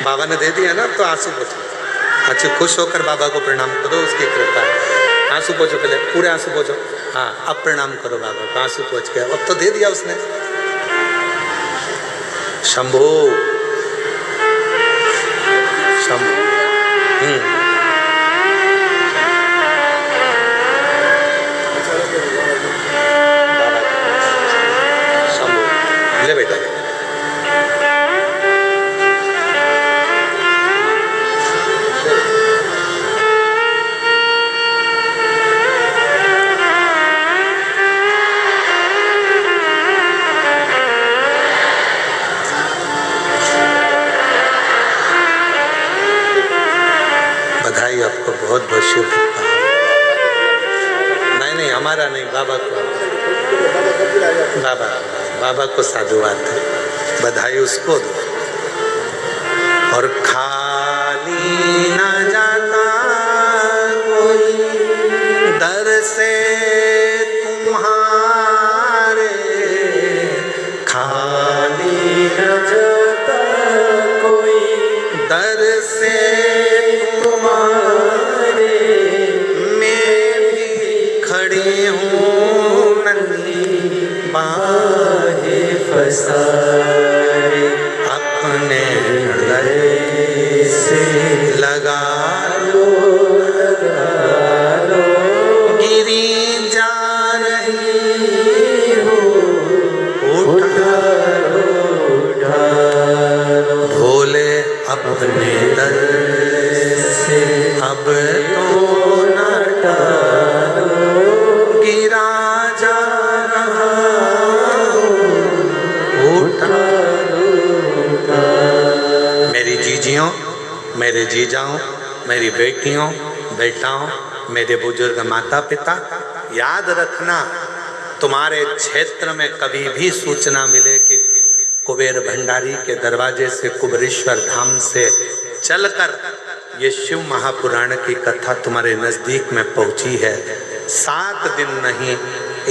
बाबा ने दे दिया ना, तो आंसू पोछो। अच्छा, खुश होकर बाबा को प्रणाम करो, उसकी कृपा। आंसू पोछो, पहले पूरे आंसू पोछो। हाँ, अब प्रणाम करो बाबा को, आंसू पोछ के। अब तो दे दिया उसने। शंभो शंभो। ले बेटा, बधाई आपको, बहुत बहुत शुभकामनाएं। नहीं, हमारा नहीं, बाबा को। बाबा को साधुवाद दो, बधाई उसको दो। और खाली ना जाता कोई दर से तुम्हारे, खाली ना जाता कोई दर से तुम्हारे। मैं भी खड़ी हूँ नन्ही बाहें फसाए, अपने हृदय से लगा लो, गिरी जा रही हो, उठा लो, भोले अपने दर से अब तो न टालो, गिरा जा रहा हो, उठा लो। मेरी जीजियों, मेरे जीजाओं, मेरी बेटियों, बेटाओं, मेरे बुजुर्ग माता पिता, याद रखना, तुम्हारे क्षेत्र में कभी भी सूचना मिले कि कुबेर भंडारी के दरवाजे से कुबेरेश्वर धाम से चलकर ये शिव महापुराण की कथा तुम्हारे नजदीक में पहुंची है, 7 दिन नहीं,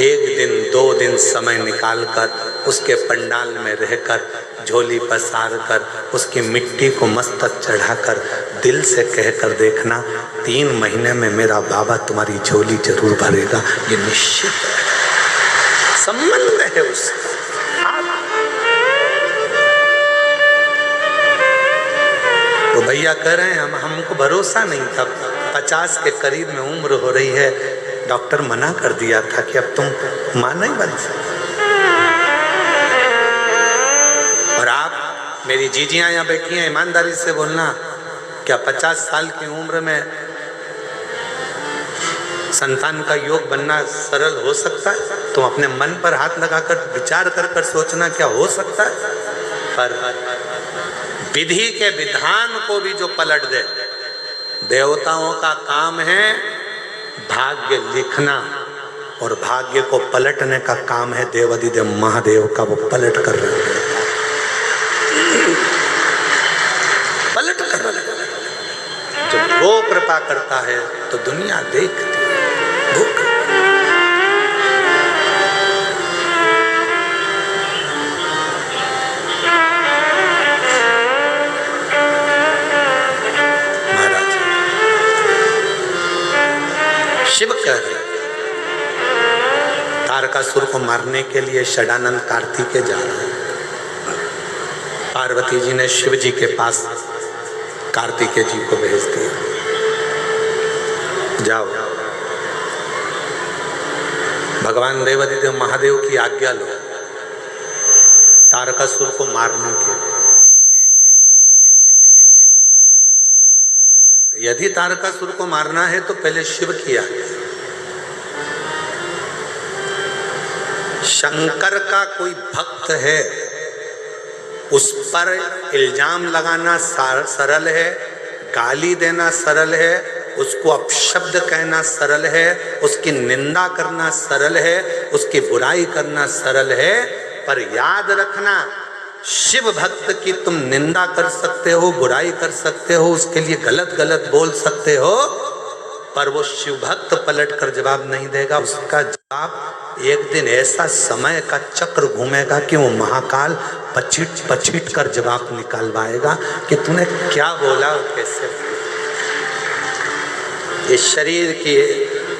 1 दिन 2 दिन समय निकालकर उसके पंडाल में रहकर, झोली पसार कर, उसकी मिट्टी को मस्तक चढ़ाकर दिल से कहकर देखना, 3 महीने में मेरा बाबा तुम्हारी झोली जरूर भरेगा। ये निश्चित है, संबंध है उसका। तो भैया कह रहे हैं हमको भरोसा नहीं था, 50 के करीब में उम्र हो रही है, डॉक्टर मना कर दिया था कि अब तुम मां नहीं बन सकते। और आप मेरी जीजियां यहाँ बैठी हैं, ईमानदारी से बोलना, क्या 50 साल की उम्र में संतान का योग बनना सरल हो सकता है? तुम अपने मन पर हाथ लगाकर विचार कर सोचना, क्या हो सकता है? पर विधि के विधान को भी जो पलट दे, देवताओं का काम है भाग्य लिखना, और भाग्य को पलटने का काम है देवाधिदेव महादेव का। वो पलट कर रहे हैं, पलट कर रहे हैं। जब वो कृपा करता है तो दुनिया देखती है। शिव कह रहे तारकासुर को मारने के लिए षडानंद कार्तिकेय जा रहे हैं। पार्वती जी ने शिव जी के पास कार्तिकेय जी को भेज दिया, जाओ भगवान देवाधिदेव महादेव की आज्ञा लो तारकासुर को मारने के। यदि तारकासुर को मारना है तो पहले शिव की आज्ञा। शंकर का कोई भक्त है, उस पर इल्जाम लगाना सरल है, गाली देना सरल है, उसको अपशब्द कहना सरल है, उसकी निंदा करना सरल है, उसकी बुराई करना सरल है। पर याद रखना, शिव भक्त की तुम निंदा कर सकते हो, बुराई कर सकते हो, उसके लिए गलत गलत बोल सकते हो, पर वो शिव भक्त पलट कर जवाब नहीं देगा। उसका जवाब एक दिन ऐसा समय का चक्र घूमेगा कि वो महाकाल पछिट पछिट कर जवाब निकालवाएगा कि तूने क्या बोला और कैसे। इस शरीर की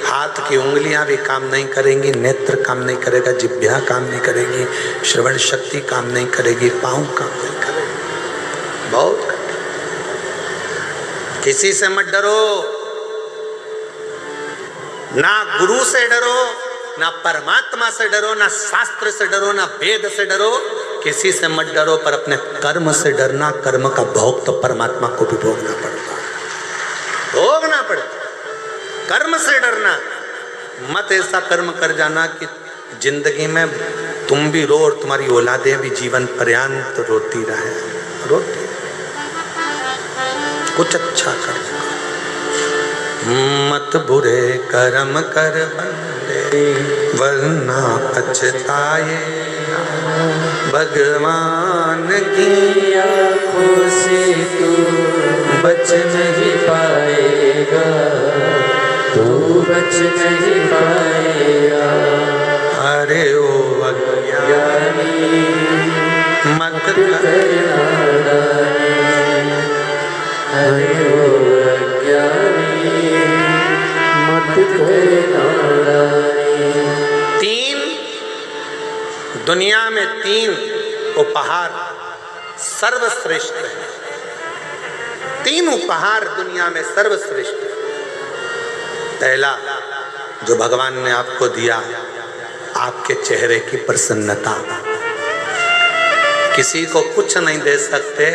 हाथ की उंगलियां भी काम नहीं करेंगी, नेत्र काम नहीं करेगा, जिह्वा काम नहीं करेगी, श्रवण शक्ति काम नहीं करेगी, पांव काम नहीं करेगी। बहुत किसी से मत डरो, ना गुरु से डरो, ना परमात्मा से डरो, ना शास्त्र से डरो, ना वेद से डरो, किसी से मत डरो, पर अपने कर्म से डरना। कर्म का भोग तो परमात्मा को भी भोगना पड़ता, भोगना पड़ता। कर्म से डरना मत, ऐसा कर्म कर जाना कि जिंदगी में तुम भी रो और तुम्हारी औलादें भी जीवन पर्यंत रोती रहे, रोती। कुछ अच्छा कर, मत बुरे कर्म कर बंदे वरना पछताए, भगवान की आंखों से तू बच नहीं पाएगा, तू बच नहीं पाएगा। अरे ओ अज्ञानी मत करना, अरे ओ अज्ञानी मत करना। दुनिया में 3 उपहार सर्वश्रेष्ठ है। 3 उपहार दुनिया में सर्वश्रेष्ठ है। पहला जो भगवान ने आपको दिया, आपके चेहरे की प्रसन्नता। किसी को कुछ नहीं दे सकते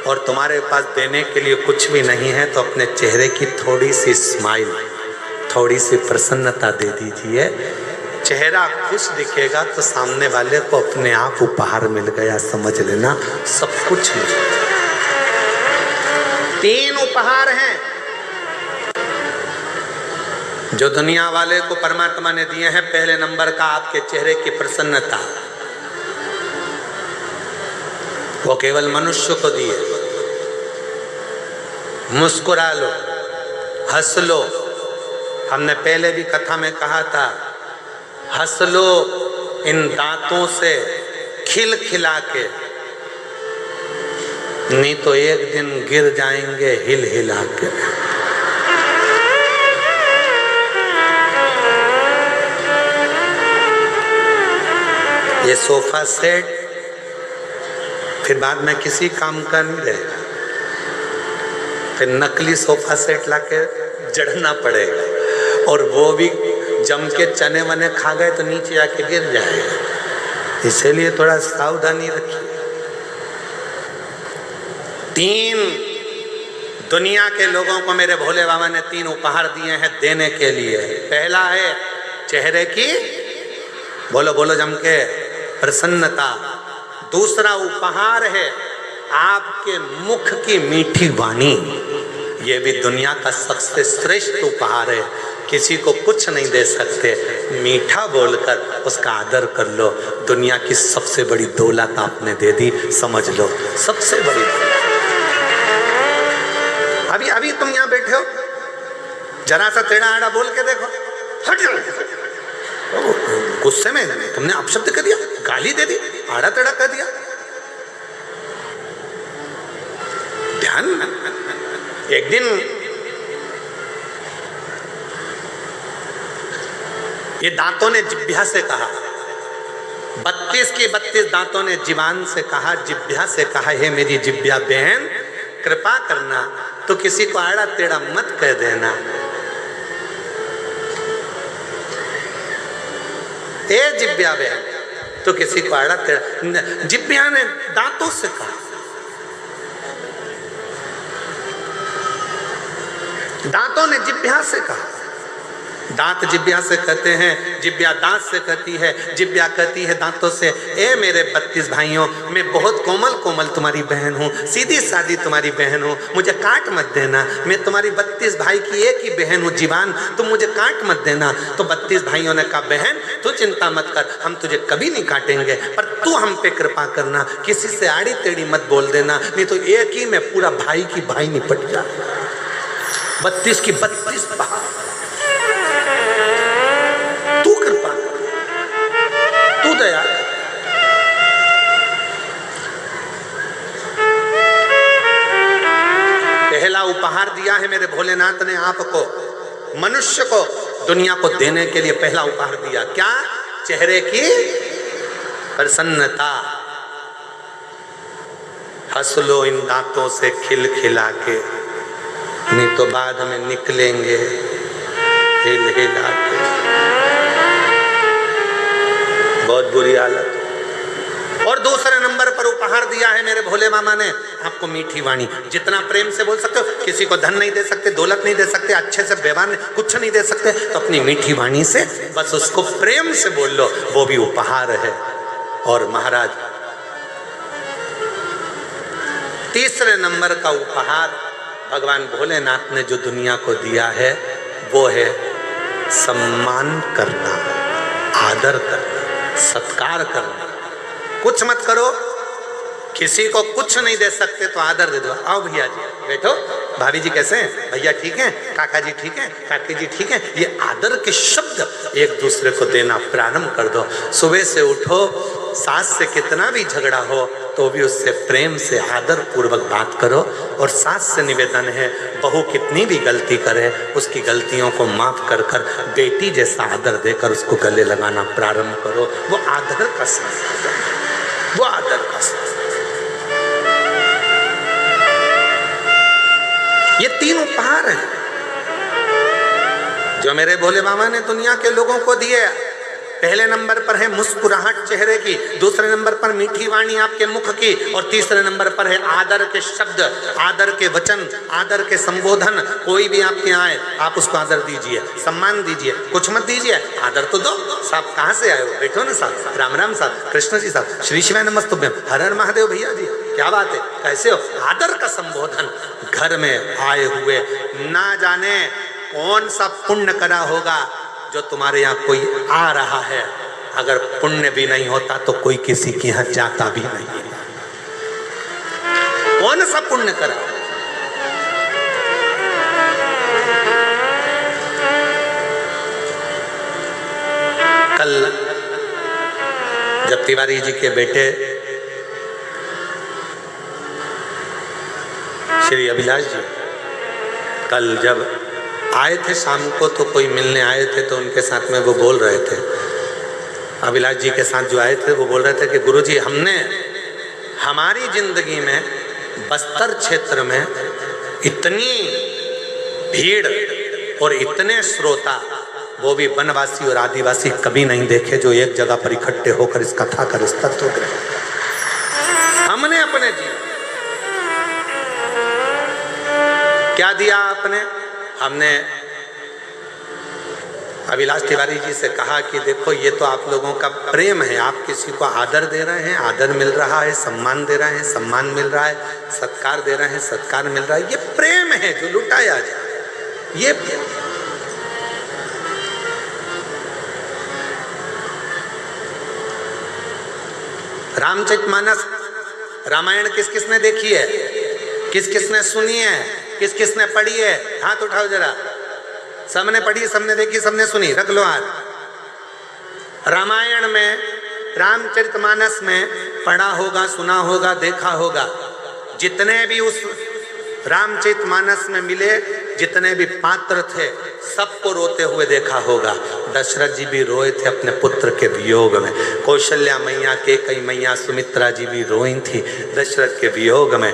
और तुम्हारे पास देने के लिए कुछ भी नहीं है, तो अपने चेहरे की थोड़ी सी स्माइल, थोड़ी सी प्रसन्नता दे दीजिए। चेहरा खुश दिखेगा तो सामने वाले को अपने आप उपहार मिल गया, समझ लेना, सब कुछ मिल गया। 3 उपहार हैं जो दुनिया वाले को परमात्मा ने दिए हैं। पहले नंबर का आपके चेहरे की प्रसन्नता, वो केवल मनुष्य को दिए। मुस्कुरा लो, हंस लो। हमने पहले भी कथा में कहा था, हंस लो इन दांतों से खिल खिला के, नहीं तो एक दिन गिर जाएंगे हिल हिला के। ये सोफा सेट फिर बाद में किसी काम का नहीं रहेगा, फिर नकली सोफा सेट लाके जड़ना पड़ेगा, और वो भी जम के चने वने खा गए तो नीचे आके गिर जाएगा। इसीलिए थोड़ा सावधानी रखिए। 3 दुनिया के लोगों को मेरे भोले बाबा ने 3 उपहार दिए हैं देने के लिए। पहला है चेहरे की, बोलो बोलो जम के, प्रसन्नता। दूसरा उपहार है आपके मुख की मीठी वाणी। ये भी दुनिया का सबसे श्रेष्ठ उपहार है। किसी को कुछ नहीं दे सकते, मीठा बोलकर उसका आदर कर लो। दुनिया की सबसे बड़ी दौलत आपने दे दी, समझ लो, सबसे बड़ी। अभी अभी तुम यहाँ बैठे हो, जरा सा टेढ़ा आड़ा बोल के देखो, गुस्से में तुमने अपशब्द कर दिया, गाली दे दी, आड़ा टेढ़ा कर दिया। ध्यान, एक दिन ये दांतों ने जिह्वा से कहा, 32 के 32 दांतों ने जीवान से कहा, जिह्वा से कहा, हे मेरी जिह्वा बहन कृपा करना, तो किसी को आड़ा टेढ़ा मत कह देना। ए जिह्वा बहन, तो किसी को आड़ा टेढ़ा, जिह्वा ने दांतों से कहा, दांतों ने जिह्वा से कहा। दांत जिह्वा से कहते हैं, जिह्वा दांत से कहती है, जिह्वा कहती है दांतों से, ए मेरे 32 भाइयों, मैं बहुत कोमल कोमल तुम्हारी बहन हूँ, सीधी सादी तुम्हारी बहन हूँ, मुझे काट मत देना। मैं तुम्हारी 32 भाई की एक ही बहन हूँ जीवान, तुम मुझे काट मत देना। तो 32 भाइयों ने कहा, बहन तू चिंता मत कर, हम तुझे कभी नहीं काटेंगे, पर तू हम पे कृपा करना, किसी से आड़ी टेढ़ी मत बोल देना, नहीं तो एक ही में पूरा भाई की भाई निपट जाए। 32 की 32 तू कृपा कर। उपहार दिया है मेरे भोलेनाथ ने आपको, मनुष्य को, दुनिया को देने के लिए पहला उपहार दिया क्या? चेहरे की प्रसन्नता। हंस लो इन दांतों से खिल खिला के, नहीं तो बाद में निकलेंगे हिल हिला के। बहुत बुरी हालत। और दूसरे नंबर पर उपहार दिया है मेरे भोले मामा ने आपको मीठी वाणी। जितना प्रेम से बोल सकते हो, किसी को धन नहीं दे सकते, दौलत नहीं दे सकते, अच्छे से व्यवहार कुछ नहीं दे सकते, तो अपनी मीठी वाणी से बस उसको प्रेम से बोल लो, वो भी उपहार है। और महाराज तीसरे नंबर का उपहार भगवान भोलेनाथ ने जो दुनिया को दिया है वो है सम्मान करना, आदर करना, सत्कार करना। कुछ मत करो, किसी को कुछ नहीं दे सकते तो आदर दे दो। आओ भैया जी बैठो, भाभी जी कैसे हैं, भैया ठीक हैं, काका जी ठीक हैं, काकी जी ठीक हैं। ये आदर के शब्द एक दूसरे को देना प्रारंभ कर दो। सुबह से उठो, सास से कितना भी झगड़ा हो तो भी उससे प्रेम से आदर पूर्वक बात करो। और सास से निवेदन है, बहू कितनी भी गलती करे उसकी गलतियों को माफ कर कर बेटी जैसा आदर देकर उसको गले लगाना प्रारंभ करो। वो आदर का संस्कार है, वो आदर का संस्कार। ये तीन उपहार हैं जो मेरे भोले बाबा ने दुनिया के लोगों को दिए। पहले नंबर पर है मुस्कुराहट चेहरे की, दूसरे नंबर पर मीठी वाणी आपके मुख की, और तीसरे नंबर पर है आदर के शब्द, आदर के वचन, आदर के संबोधन। कोई भी आपके आए आप उसको आदर दीजिए, सम्मान दीजिए, कुछ मत दीजिए, आदर तो दो। साहब कहाँ से आए हो, बैठो ना साहब, राम राम साहब, कृष्ण जी साहब, श्री शिवाय नमस्तुभ्यम, हर हर महादेव भैया जी क्या बात है, कैसे हो। आदर का संबोधन। घर में आए हुए ना जाने कौन सा पुण्य करा होगा जो तुम्हारे यहाँ कोई आ रहा है, अगर पुण्य भी नहीं होता तो कोई किसी के यहाँ जाता भी नहीं। कौन सा पुण्य करा। कल जब तिवारी जी के बेटे श्री अभिलाष जी कल जब आए थे शाम को, तो कोई मिलने आए थे तो उनके साथ में वो बोल रहे थे, अभिलाष जी के साथ जो आए थे वो बोल रहे थे कि गुरुजी हमने हमारी जिंदगी में बस्तर क्षेत्र में इतनी भीड़ और इतने श्रोता, वो भी वनवासी और आदिवासी, कभी नहीं देखे जो एक जगह पर इकट्ठे होकर इस कथा का तत्व ग्रहण। हमने अपने जीवन क्या दिया आपने? हमने अभिलाष तिवारी जी से कहा कि देखो ये तो आप लोगों का प्रेम है, आप किसी को आदर दे रहे हैं, आदर मिल रहा है, सम्मान दे रहे हैं, सम्मान मिल रहा है, सत्कार दे रहे हैं, सत्कार मिल रहा है, ये प्रेम है जो लुटाया जाए। ये रामचरितमानस रामायण किस किसने देखी है, किस किसने सुनी है, किस किसने पढ़ी है? हाथ उठाओ जरा। सबने पढ़ी, सबने देखी, सबने सुनी, रख लो हाथ। रामायण में, रामचरितमानस में पढ़ा होगा, सुना होगा, देखा होगा। जितने भी उस रामचरितमानस में मिले, जितने भी पात्र थे, सबको रोते हुए देखा होगा। दशरथ जी भी रोए थे अपने पुत्र के वियोग में, कौशल्या मैया, कैकेयी मैया, सुमित्रा जी भी रोई थी दशरथ के वियोग में,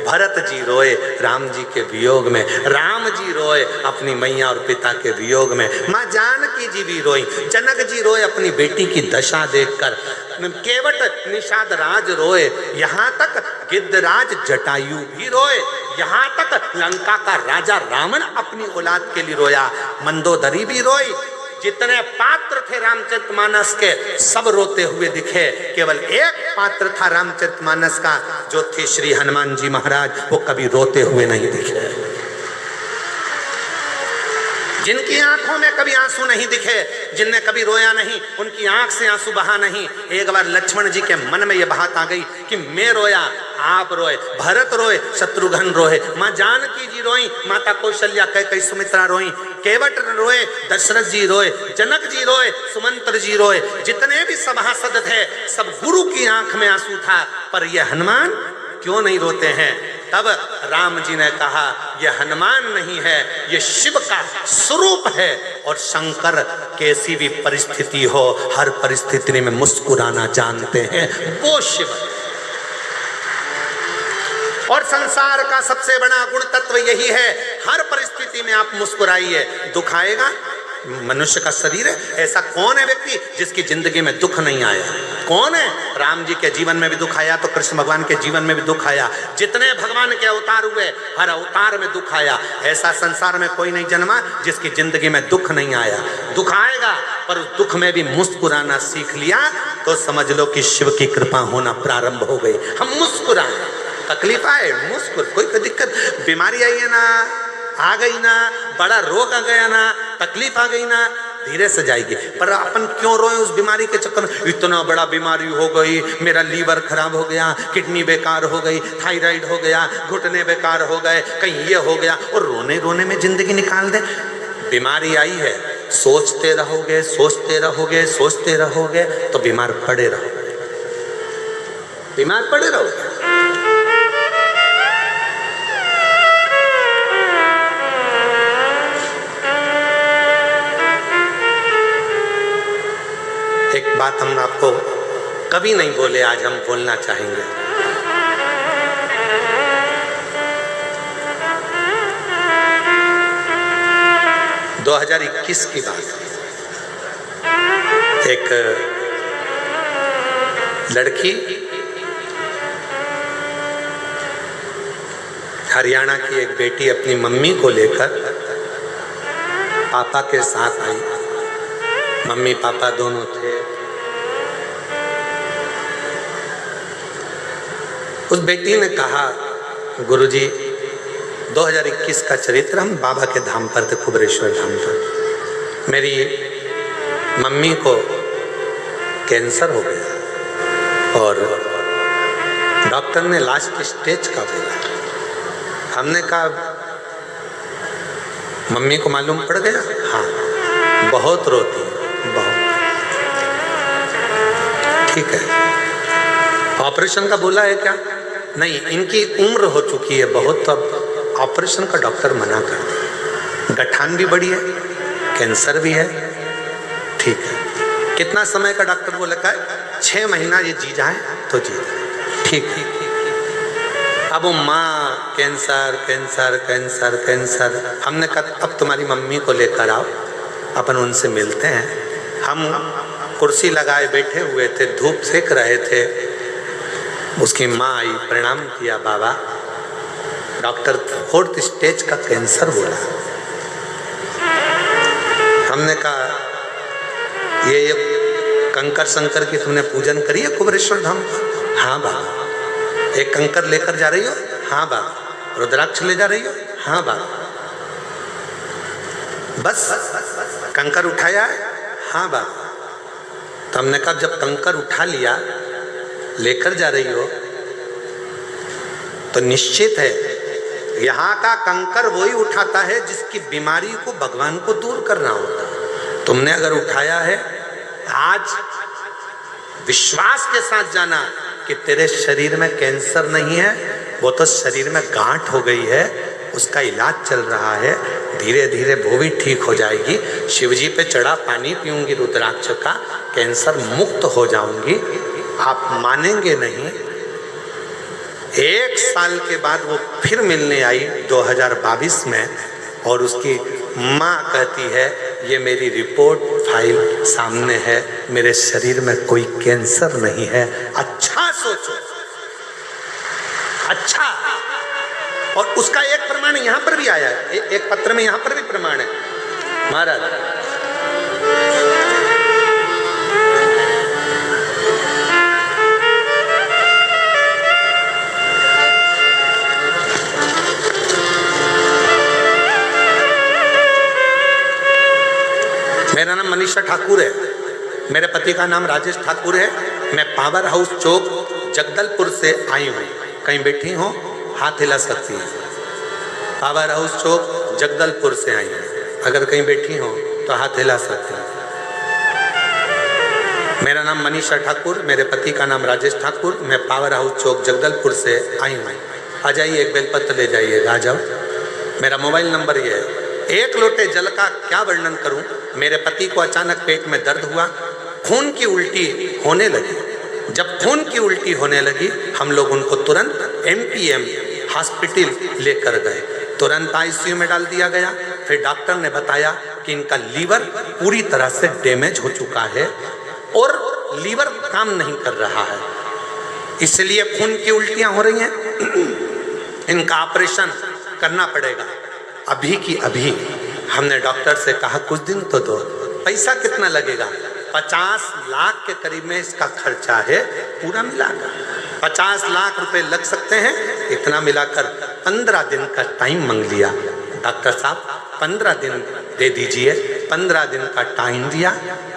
भरत जी रोए राम जी के वियोग में, राम जी रोए अपनी मैया और पिता के वियोग में, माँ जानकी जी भी रोई, जनक जी रोए अपनी बेटी की दशा देखकर, केवट निषाद राज रोए, यहाँ तक गिद्धराज जटायु भी रोए, यहाँ तक लंका का राजा रावण अपनी औलाद के लिए रोया, मंदोदरी भी रोई। जितने पात्र थे रामचरितमानस के सब रोते हुए दिखे, केवल एक पात्र था रामचरितमानस का, जो थे श्री हनुमान जी महाराज, वो कभी रोते हुए नहीं दिखे। जिनकी आंखों में कभी आंसू नहीं दिखे, जिनने कभी रोया नहीं, उनकी आंख से आंसू बहा नहीं। एक बार लक्ष्मण जी के मन में यह बात आ गई कि मैं रोया, आप रोए, भरत रोए, शत्रुघ्न रोए, माँ जानकी जी रोई, माता कौशल्या, कैकेयी, सुमित्रा रोई, केवट रोए, दशरथ जी रोए, जनक जी रोए, सुमंत्र जी रोए, जितने भी सभासद थे सब गुरु की आंख में आंसू था। पर ये हनुमान क्यों नहीं रोते हैं? तब राम जी ने कहा यह हनुमान नहीं है, यह शिव का स्वरूप है। और शंकर कैसी भी परिस्थिति हो, हर परिस्थिति में मुस्कुराना जानते हैं, वो शिव है। और संसार का सबसे बड़ा गुण तत्व यही है, हर परिस्थिति में आप मुस्कुराइए। दुख आएगा, मनुष्य का शरीर है, ऐसा कौन है व्यक्ति जिसकी जिंदगी में दुख नहीं आया? कौन है? राम जी के जीवन में भी दुख आया तो कृष्ण भगवान के जीवन में भी दुख आया। जितने भगवान के अवतार हुए, हर अवतार में दुख आया। ऐसा संसार में कोई नहीं जन्मा जिसकी जिंदगी में दुख नहीं आया। दुख आएगा, पर उस दुख में भी मुस्कुराना सीख लिया तो समझ लो कि शिव की कृपा होना प्रारंभ हो गई। हम मुस्कुराएं, तकलीफ आए मुस्कुर, कोई दिक्कत, बीमारी आई है ना, आ गई ना, बड़ा रोग आ गया ना, तकलीफ आ गई ना, धीरे से जाएगी। पर अपन क्यों रोए उस बीमारी के चक्कर में? इतना बड़ा बीमारी हो गई, मेरा लीवर खराब हो गया, किडनी बेकार हो गई, थायराइड हो गया, घुटने बेकार हो गए, कहीं ये हो गया, और रोने रोने में जिंदगी निकाल दे। बीमारी आई है, सोचते रहोगे सोचते रहोगे सोचते रहोगे तो बीमार पड़े रहोगे, बीमार पड़े रहोगे। एक बात हम आपको कभी नहीं बोले, आज हम बोलना चाहेंगे। दो 2021 की बात, एक लड़की हरियाणा की एक बेटी अपनी मम्मी को लेकर पापा के साथ आई। मम्मी पापा दोनों थे। उस बेटी ने कहा, गुरुजी 2021 का चरित्र, हम बाबा के धाम पर थे, कुबरेश्वर धाम पर। मेरी मम्मी को कैंसर हो गया और डॉक्टर ने लास्ट स्टेज का बोला। हमने कहा मम्मी को मालूम पड़ गया? हाँ, बहुत रोती है, बहुत। ठीक है, ऑपरेशन का बोला है क्या? नहीं, इनकी उम्र हो चुकी है बहुत, तो अब ऑपरेशन का डॉक्टर मना कर दिया। गठान भी बड़ी है, कैंसर भी है। ठीक है, कितना समय का डॉक्टर बोला? है 6 महीना ये जी जाए तो जी जाए। ठीक है, अब वो माँ कैंसर कैंसर कैंसर कैंसर। हमने कहा अब तुम्हारी मम्मी को लेकर आओ, अपन उनसे मिलते हैं। हम कुर्सी लगाए बैठे हुए थे, धूप सेक रहे थे। उसकी माँ आई, प्रणाम किया, बाबा डॉक्टर 4th स्टेज का कैंसर बोला। हमने कहा ये कंकर शंकर की तुमने पूजन करी है कुबरेश्वर धाम पर? हाँ बाबा। एक कंकर लेकर जा रही हो? हाँ बाबा। रुद्राक्ष ले जा रही हो? हाँ बाबा। बस कंकर उठाया है? हाँ बाबा। तो हमने कहा जब कंकर उठा लिया, लेकर जा रही हो, तो निश्चित है यहाँ का कंकर वही उठाता है जिसकी बीमारी को भगवान को दूर करना होता है। तुमने अगर उठाया है, आज विश्वास के साथ जाना कि तेरे शरीर में कैंसर नहीं है, वो तो शरीर में गांठ हो गई है, उसका इलाज चल रहा है, धीरे धीरे वो भी ठीक हो जाएगी। शिवजी पे चढ़ा पानी पीऊंगी रुद्राक्ष का, कैंसर मुक्त हो जाऊंगी। आप मानेंगे नहीं, 1 साल के बाद वो फिर मिलने आई 2022 में, और उसकी माँ कहती है ये मेरी रिपोर्ट फाइल सामने है, मेरे शरीर में कोई कैंसर नहीं है। अच्छा सोचो, अच्छा। और उसका एक प्रमाण यहाँ पर भी आया है, एक पत्र में यहाँ पर भी प्रमाण है। महाराज मेरा नाम मनीषा ठाकुर है, मेरे पति का नाम राजेश ठाकुर है। मैं पावर हाउस चौक जगदलपुर से आई हूँ। कहीं बैठी हो, हाथ हिला सकती है। पावर हाउस चौक जगदलपुर से आई हूँ, अगर कहीं बैठी हो तो हाथ हिला सकती है। मेरा नाम मनीषा ठाकुर, मेरे पति का नाम राजेश ठाकुर। मैं पावर हाउस चौक जगदलपुर से आई हूँ। आ जाइए, एक बेलपत्र ले जाइएगा, आ जाओ। मेरा मोबाइल नंबर ये है। एक लोटे जल का क्या वर्णन करूं। मेरे पति को अचानक पेट में दर्द हुआ, खून की उल्टी होने लगी। जब खून की उल्टी होने लगी, हम लोग उनको तुरंत MPM हॉस्पिटल लेकर गए। तुरंत ICU में डाल दिया गया। फिर डॉक्टर ने बताया कि इनका लीवर पूरी तरह से डैमेज हो चुका है और लीवर काम नहीं कर रहा है, इसलिए खून की उल्टियां हो रही हैं। इनका ऑपरेशन करना पड़ेगा अभी की अभी। हमने डॉक्टर से कहा कुछ दिन तो दो, पैसा कितना लगेगा? 50 लाख के करीब में इसका खर्चा है, पूरा मिलाकर 50 लाख रुपए लग सकते हैं। इतना मिलाकर 15 दिन का टाइम मांग लिया। डॉक्टर साहब 15 दिन दे दीजिए। 15 दिन का टाइम दिया,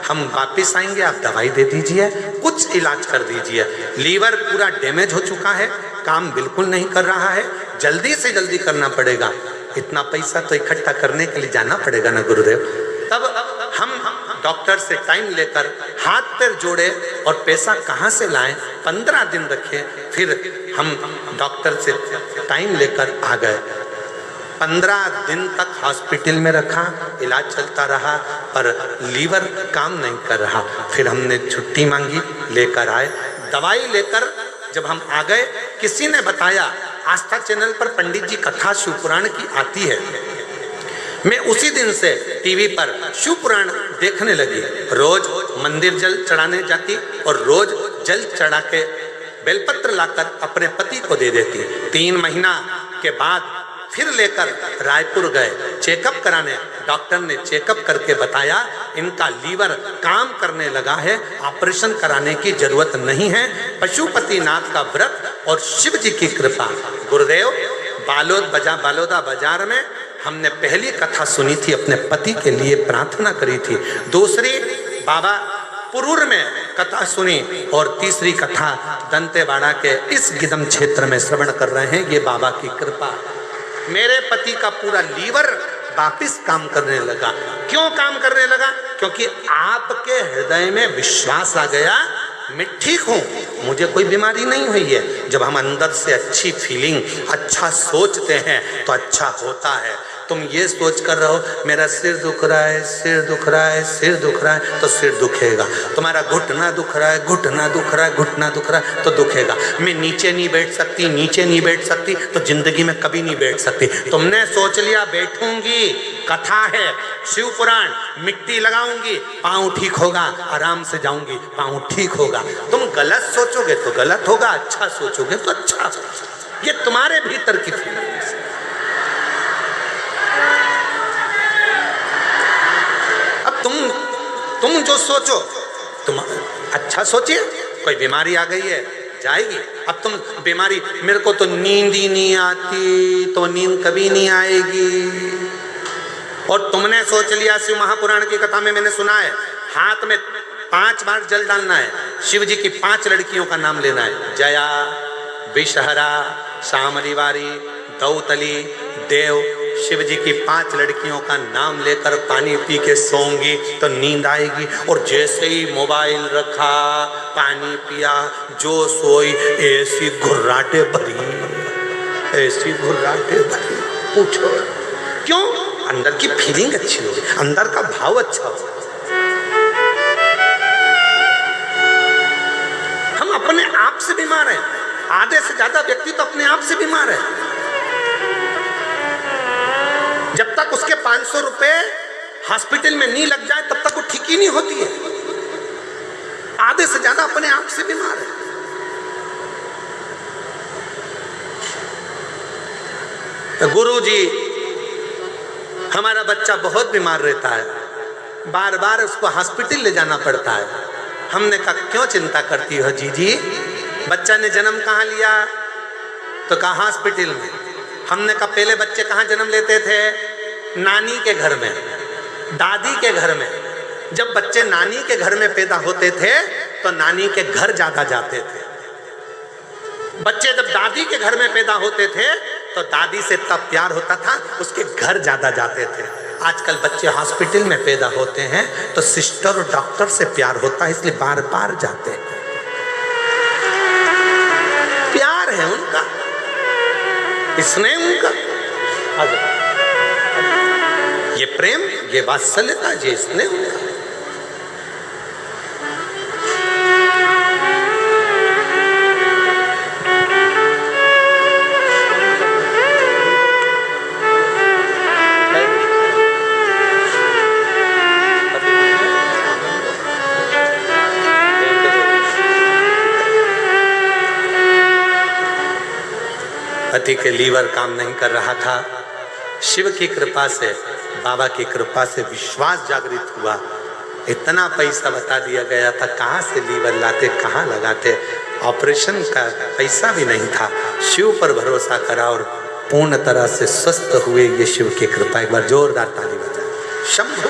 हम वापस आएंगे, आप दवाई दे दीजिए, कुछ इलाज कर दीजिए। लीवर पूरा डैमेज हो चुका है, काम बिल्कुल नहीं कर रहा है, जल्दी से जल्दी करना पड़ेगा। इतना पैसा तो इकट्ठा करने के लिए जाना पड़ेगा ना गुरुदेव। तब हम डॉक्टर से टाइम लेकर हाथ पैर जोड़े और पैसा कहाँ से लाएं, 15 दिन रखे। फिर हम डॉक्टर से टाइम लेकर आ गए। 15 दिन तक हॉस्पिटल में रखा, इलाज चलता रहा, पर लीवर काम नहीं कर रहा। फिर हमने छुट्टी मांगी, लेकर आए। दवाई लेकर जब हम आ गए, किसी ने बताया आस्था चैनल पर पंडित जी कथा शिव पुराण की आती है। मैं उसी दिन से टीवी पर शिव पुराण देखने लगी। रोज मंदिर जल चढ़ाने जाती और रोज जल चढ़ा के बेलपत्र लाकर अपने पति को दे देती। 3 महीना के बाद फिर लेकर रायपुर गए चेकअप कराने। डॉक्टर ने चेकअप करके बताया इनका लीवर काम करने लगा है, ऑपरेशन कराने की जरूरत नहीं है। पशुपतिनाथ का व्रत और शिव जी की कृपा। गुरुदेव बालोदा बाजार में हमने पहली कथा सुनी थी, अपने पति के लिए प्रार्थना करी थी। दूसरी बाबा पुरूर में कथा सुनी और तीसरी कथा दंतेवाड़ा के इस गिदम क्षेत्र में श्रवण कर रहे हैं। ये बाबा की कृपा। मेरे पति का पूरा लीवर वापिस काम करने लगा। क्यों काम करने लगा? क्योंकि आपके हृदय में विश्वास आ गया, मैं ठीक हूँ, मुझे कोई बीमारी नहीं हुई है। जब हम अंदर से अच्छी फीलिंग, अच्छा सोचते हैं तो अच्छा होता है। तुम ये सोच कर रहो मेरा सिर दुख रहा है, सिर दुख रहा है, सिर दुख रहा है, तो सिर दुखेगा। तुम्हारा घुटना दुख रहा है, घुटना दुख रहा है, घुटना दुख रहा है, तो दुखेगा। मैं नीचे नहीं बैठ सकती, नीचे नहीं बैठ सकती, तो जिंदगी में कभी नहीं बैठ सकती। तुमने सोच लिया बैठूंगी, कथा है, शिव पुराण, मिट्टी लगाऊंगी, पाँव ठीक होगा, आराम से जाऊंगी, पाँव ठीक होगा। तुम गलत सोचोगे तो गलत होगा, अच्छा सोचोगे तो अच्छा। ये तुम्हारे भीतर की फीलिंग। तुम जो सोचो, तुम अच्छा सोचिए। कोई बीमारी आ गई है, जाएगी। अब तुम बीमारी, मेरे को तो नींद ही नहीं आती, तो नींद कभी नहीं आएगी। और तुमने सोच लिया, शिव महापुराण की कथा में मैंने सुना है, हाथ में 5 बार जल डालना है, शिव जी की 5 लड़कियों का नाम लेना है। जया, विषहरा, शामरीवारी, दौतली, देव। शिव जी की 5 लड़कियों का नाम लेकर पानी पी के सोऊंगी तो नींद आएगी। और जैसे ही मोबाइल रखा, पानी पिया, जो सोई, ऐसी घुर्राटे भरी, ऐसी घुर्राटे भरी, पूछो क्यों? अंदर की फीलिंग अच्छी होगी, अंदर का भाव अच्छा हो। हम अपने आप से बीमार हैं। आधे से ज्यादा व्यक्ति तो अपने आप से बीमार है। जब तक उसके 500 रुपए हॉस्पिटल में नहीं लग जाए तब तक वो ठीक ही नहीं होती है। आधे से ज्यादा अपने आप से बीमार है। तो गुरुजी, हमारा बच्चा बहुत बीमार रहता है, बार बार उसको हॉस्पिटल ले जाना पड़ता है। हमने कहा क्यों चिंता करती हो जीजी, बच्चा ने जन्म कहाँ लिया? तो कहा हॉस्पिटल में। हमने कहा पहले बच्चे कहाँ जन्म लेते थे? नानी के घर में, दादी के घर में। जब बच्चे नानी के घर में पैदा होते थे तो नानी के घर ज्यादा जाते थे। बच्चे जब दादी के घर में पैदा होते थे तो दादी से तब प्यार होता था, उसके घर ज्यादा जाते थे। आजकल बच्चे हॉस्पिटल में पैदा होते हैं तो सिस्टर और डॉक्टर से प्यार होता है, इसलिए बार बार जाते हैं। प्यार है उनका। स्नेह उनका, ये प्रेम, ये वात्सल्यता, ये स्नेह उनका। पति के लीवर काम नहीं कर रहा था, शिव की कृपा से, बाबा की कृपा से विश्वास जागृत हुआ। इतना पैसा बता दिया गया था, कहाँ से लीवर लाते, कहाँ लगाते, ऑपरेशन का पैसा भी नहीं था। शिव पर भरोसा करा और पूर्ण तरह से स्वस्थ हुए। ये शिव की कृपा। एक बार जोरदार ताली बजाए शंभू।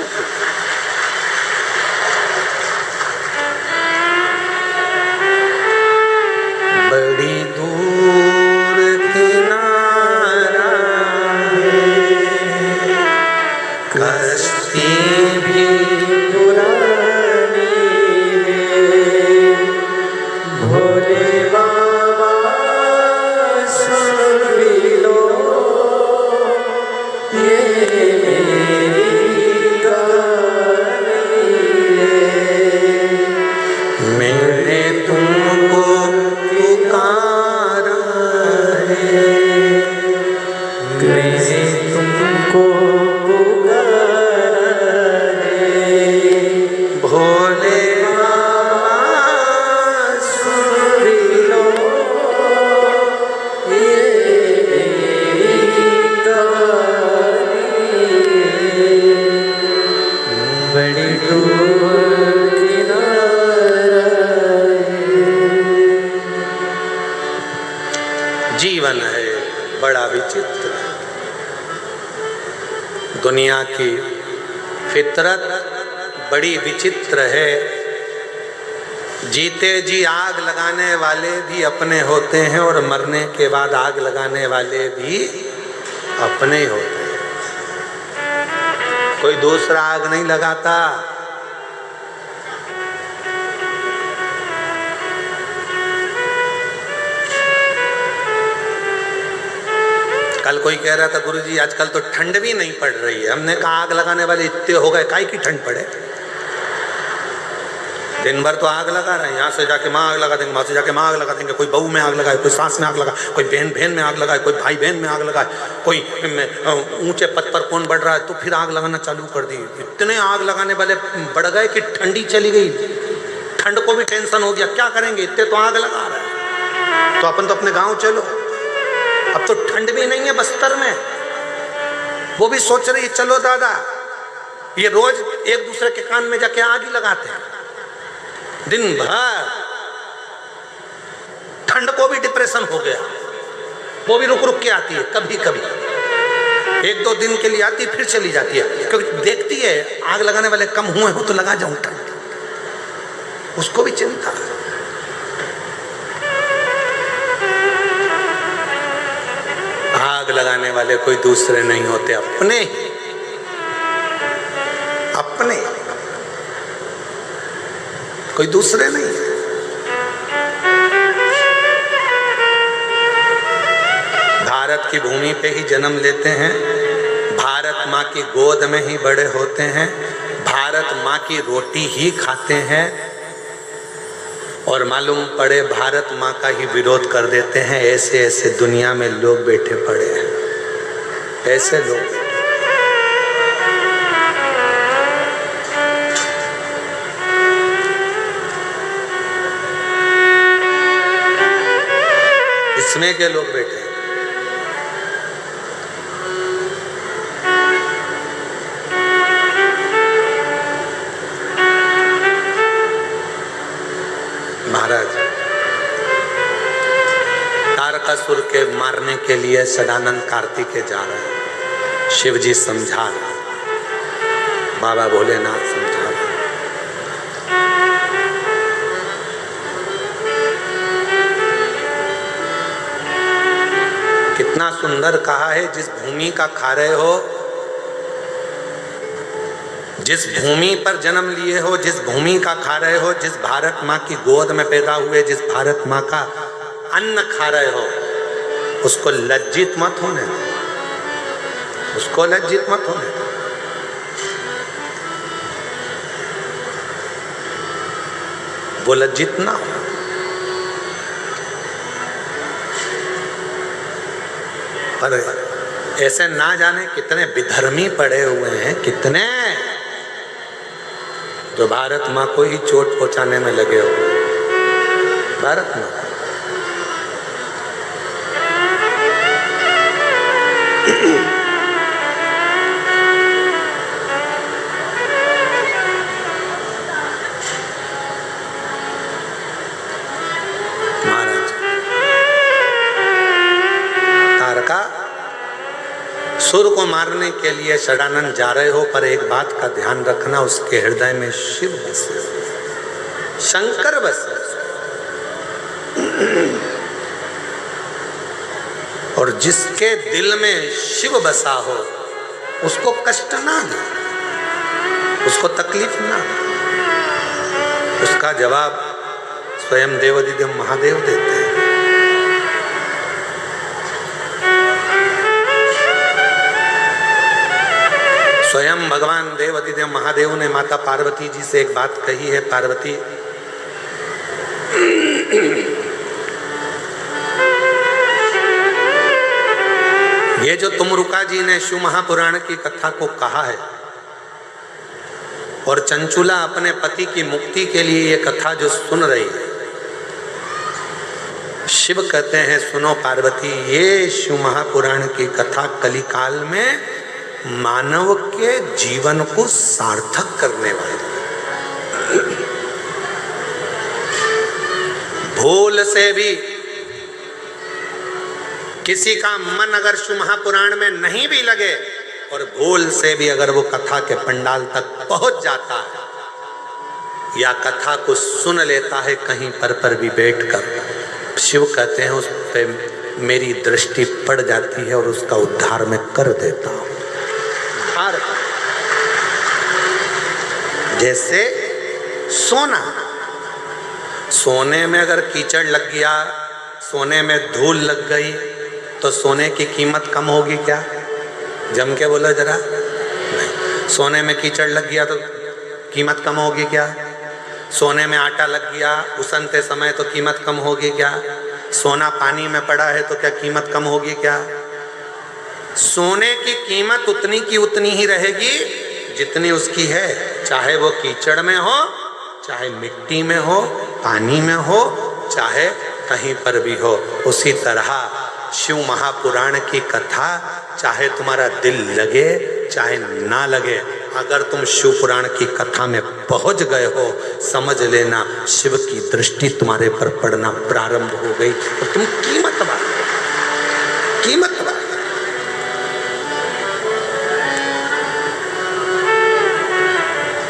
बड़ी दूर किनारा कश्ती भी पुरानी है, भोले बाबा सुन भी लो ये मेरी कहानी है। मैंने तुमको पुकारा है, मैंने तुमको भोले बाबा सुन लो ये मेरी कहानी, बड़ी दूर किनारा है। जीवन है बड़ा विचित्र, दुनिया की फितरत बड़ी विचित्र है। जीते जी आग लगाने वाले भी अपने होते हैं और मरने के बाद आग लगाने वाले भी अपने होते हैं, कोई दूसरा आग नहीं लगाता। कल कोई कह रहा था गुरुजी आजकल तो ठंड भी नहीं पड़ रही है। हमने कहा आग लगाने वाले इतने हो गए, काहे की ठंड पड़े। दिन भर तो आग लगा रहे हैं, यहाँ से जाके माँ आग लगा देंगे, वहाँ से जाके माँ आग लगा देंगे, कोई बहू में आग लगाए, कोई सास में आग लगाए, कोई बहन बहन में आग लगाए, कोई भाई बहन में आग लगाए, कोई ऊंचे पद पर कौन बढ़ रहा है तो फिर आग लगाना चालू कर दी। इतने आग लगाने वाले बढ़ गए कि ठंडी चली गई, ठंड को भी टेंशन हो गया, क्या करेंगे, इतने तो आग लगा रहे हैं। तो अपन तो अपने गाँव चलो, अब तो ठंड भी नहीं है बस्तर में, वो भी सोच रही है चलो दादा, ये रोज एक दूसरे के कान में जाके आग ही लगाते हैं दिन भर। ठंड को भी डिप्रेशन हो गया, वो भी रुक रुक के आती है, कभी कभी एक दो दिन के लिए आती है फिर चली जाती है, क्योंकि देखती है आग लगाने वाले कम हुए हो तो लगा जाऊं ठंड, उसको भी चिंता। आग लगाने वाले कोई दूसरे नहीं होते, अपने अपने, कोई दूसरे नहीं। भारत की भूमि पे ही जन्म लेते हैं, भारत माँ की गोद में ही बड़े होते हैं, भारत माँ की रोटी ही खाते हैं और मालूम पड़े भारत माँ का ही विरोध कर देते हैं। ऐसे ऐसे दुनिया में लोग बैठे पड़े हैं, ऐसे लोग। इसमें के लोग बैठे हैं। महाराज तारकासुर के मारने के लिए सदानंद कार्तिकेय जा रहे हैं, शिव जी समझा रहे, बाबा भोलेनाथ समझा रहे। कितना सुंदर कहा है, जिस भूमि का खा रहे हो, जिस भूमि पर जन्म लिए हो, जिस भूमि का खा रहे हो, जिस भारत माँ की गोद में पैदा हुए, जिस भारत माँ का अन्न खा रहे हो, उसको लज्जित मत होने दो, उसको लज्जित मत होने दो। वो लज्जित ना हो। पर ऐसे ना जाने कितने विधर्मी पड़े हुए हैं, कितने जो भारत माँ को ही चोट पहुंचाने में लगे हुए। भारत माँ महाराज तारका सुर को मारने के लिए षडानंद जा रहे हो, पर एक बात का ध्यान रखना, उसके हृदय में शिव बसे, शंकर बसे, और जिसके दिल में शिव बसा हो उसको कष्ट ना दे, उसको तकलीफ ना दे। उसका जवाब स्वयं देवाधिदेव महादेव देते हैं। स्वयं भगवान देवाधिदेव महादेव ने माता पार्वती जी से एक बात कही है, पार्वती ये जो तुमरुका जी ने शिव महापुराण की कथा को कहा है और चंचुला अपने पति की मुक्ति के लिए ये कथा जो सुन रही है, शिव कहते हैं सुनो पार्वती, ये शिव महापुराण की कथा कलिकाल में मानव के जीवन को सार्थक करने वाली। भूल से भी किसी का मन अगर शिव महापुराण में नहीं भी लगे और भूल से भी अगर वो कथा के पंडाल तक पहुंच जाता है या कथा को सुन लेता है कहीं पर भी बैठकर, शिव कहते हैं उस पे मेरी दृष्टि पड़ जाती है और उसका उद्धार मैं कर देता हूं। जैसे सोना, सोने में अगर कीचड़ लग गया, सोने में धूल लग गई तो सोने की कीमत कम होगी क्या? जम के बोलो जरा। नहीं। सोने में कीचड़ लग गया तो कीमत कम होगी क्या? सोने में आटा लग गया उसनते समय तो कीमत कम होगी क्या? सोना पानी में पड़ा है तो क्या कीमत कम होगी क्या? सोने की कीमत उतनी की उतनी ही रहेगी जितनी उसकी है, चाहे वो कीचड़ में हो, चाहे मिट्टी में हो, पानी में हो, चाहे कहीं पर भी हो। उसी तरह शिव महापुराण की कथा चाहे तुम्हारा दिल लगे चाहे ना लगे, अगर तुम शिव पुराण की कथा में पहुंच गए हो, समझ लेना शिव की दृष्टि तुम्हारे पर पड़ना प्रारंभ हो गई और तुम कीमत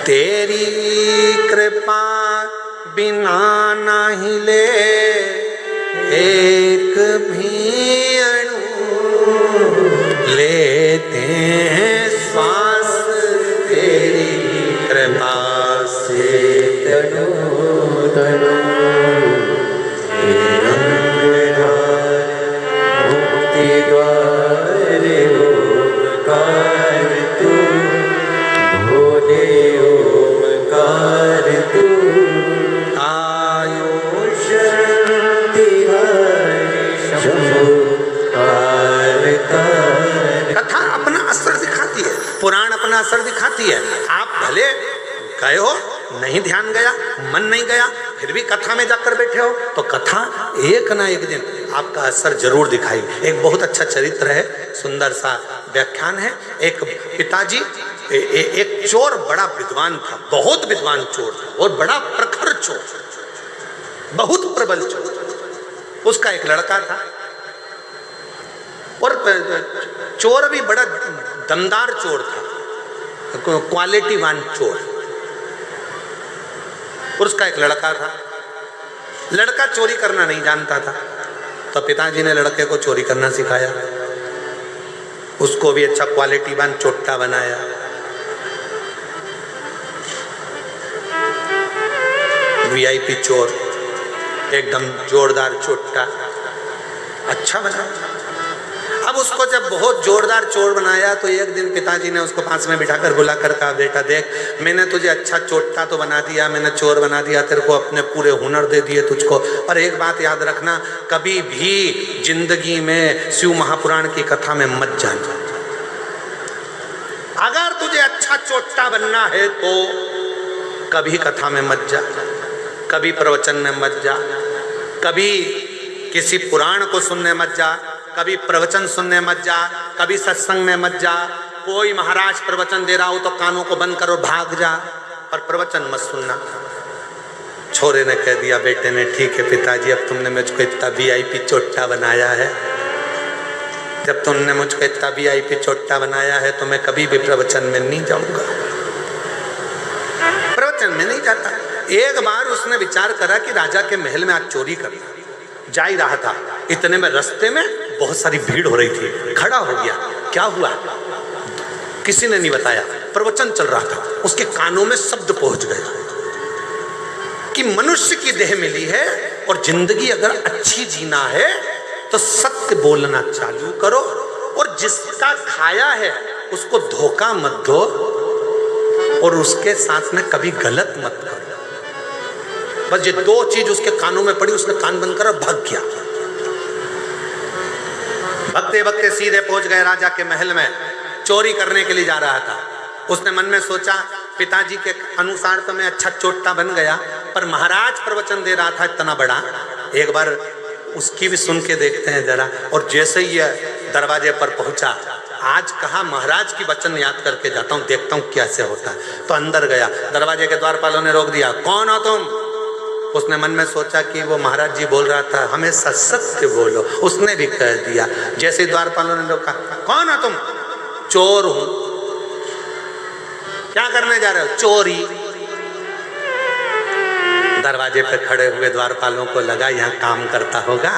तेरी कृपा बिना नहीं ले एक भी अणु, लेते हैं श्वास तेरी कृपा से तनु तनु। मुक्ति द्वार ओमकार तू, भोले ओमकार तू, आयुष कथा अपना असर दिखाती है, पुराण अपना असर दिखाती है। आप भले गए हो, नहीं ध्यान गया, मन नहीं गया, फिर भी कथा में जाकर बैठे हो तो कथा एक ना एक दिन आपका असर जरूर दिखाएगी। एक बहुत अच्छा चरित्र है, सुंदर सा व्याख्यान है। एक पिताजी, एक चोर बड़ा विद्वान था, बहुत विद्वान चोर था और बड़ा प्रखर चोर, बहुत प्रबल चोर। उसका एक लड़का था और चोर भी बड़ा दमदार चोर था, क्वालिटीवान चोर। और उसका एक लड़का था, लड़का चोरी करना नहीं जानता था, तो पिताजी ने लड़के को चोरी करना सिखाया, उसको भी अच्छा क्वालिटीवान चोट्टा बनाया। VIP चोर, एकदम जोरदार चोट्टा अच्छा बना। अब उसको जब बहुत जोरदार चोर बनाया तो एक दिन पिताजी ने उसको पास में बिठाकर बुला कर कहा, बेटा देख, मैंने तुझे अच्छा चोट्टा तो बना दिया, मैंने चोर बना दिया, तेरे को अपने पूरे हुनर दे दिए तुझको, पर एक बात याद रखना, कभी भी जिंदगी में शिव महापुराण की कथा में मत जाना। अगर तुझे अच्छा चोट्टा बनना है तो कभी कथा में मत जा, कभी प्रवचन में मत जा, कभी किसी पुराण को सुनने मत जा, कभी प्रवचन सुनने मत जा, कभी सत्संग में मत जा। कोई महाराज प्रवचन दे रहा हो तो कानों को बंद करो, भाग जा, पर प्रवचन मत सुनना। छोरे ने कह दिया बेटे ने, ठीक है पिताजी, अब तुमने मुझको इतना VIP चोट्टा बनाया है, जब तुमने मुझको इतना VIP चोट्टा बनाया है तो मैं कभी भी प्रवचन में नहीं जाऊंगा, प्रवचन में नहीं जाता। एक बार उसने विचार करा कि राजा के महल में आज चोरी करना, जा ही रहा था, इतने में रास्ते में बहुत सारी भीड़ हो रही थी, खड़ा हो गया। क्या हुआ किसी ने नहीं बताया, प्रवचन चल रहा था, उसके कानों में शब्द पहुंच गए कि मनुष्य की देह मिली है और जिंदगी अगर अच्छी जीना है तो सत्य बोलना चालू करो, और जिसका खाया है उसको धोखा मत दो, और उसके साथ में कभी गलत मत करो। बस ये दो चीज उसके कानों में पड़ी, उसने कान बंद करा, भाग गया। भगते भगते सीधे पहुंच गए राजा के महल में, चोरी करने के लिए जा रहा था। उसने मन में सोचा, पिताजी के अनुसार तो मैं अच्छा चोट्टा बन गया, पर महाराज प्रवचन दे रहा था इतना बड़ा, एक बार उसकी भी सुन के देखते हैं जरा। और जैसे ही दरवाजे पर पहुंचा, आज कहा महाराज की वचन याद करके जाता हूँ, देखता हूँ कैसे होता है। तो अंदर गया, दरवाजे के द्वारपालों ने रोक दिया, कौन हो तुम? उसने मन में सोचा कि वो महाराज जी बोल रहा था हमेशा सत्य बोलो, उसने भी कह दिया। जैसे द्वारपालों ने रोका, कौन हो तुम? चोर हूं। क्या करने जा रहे हो? चोरी। दरवाजे पे खड़े हुए द्वारपालों को लगा यहाँ काम करता होगा,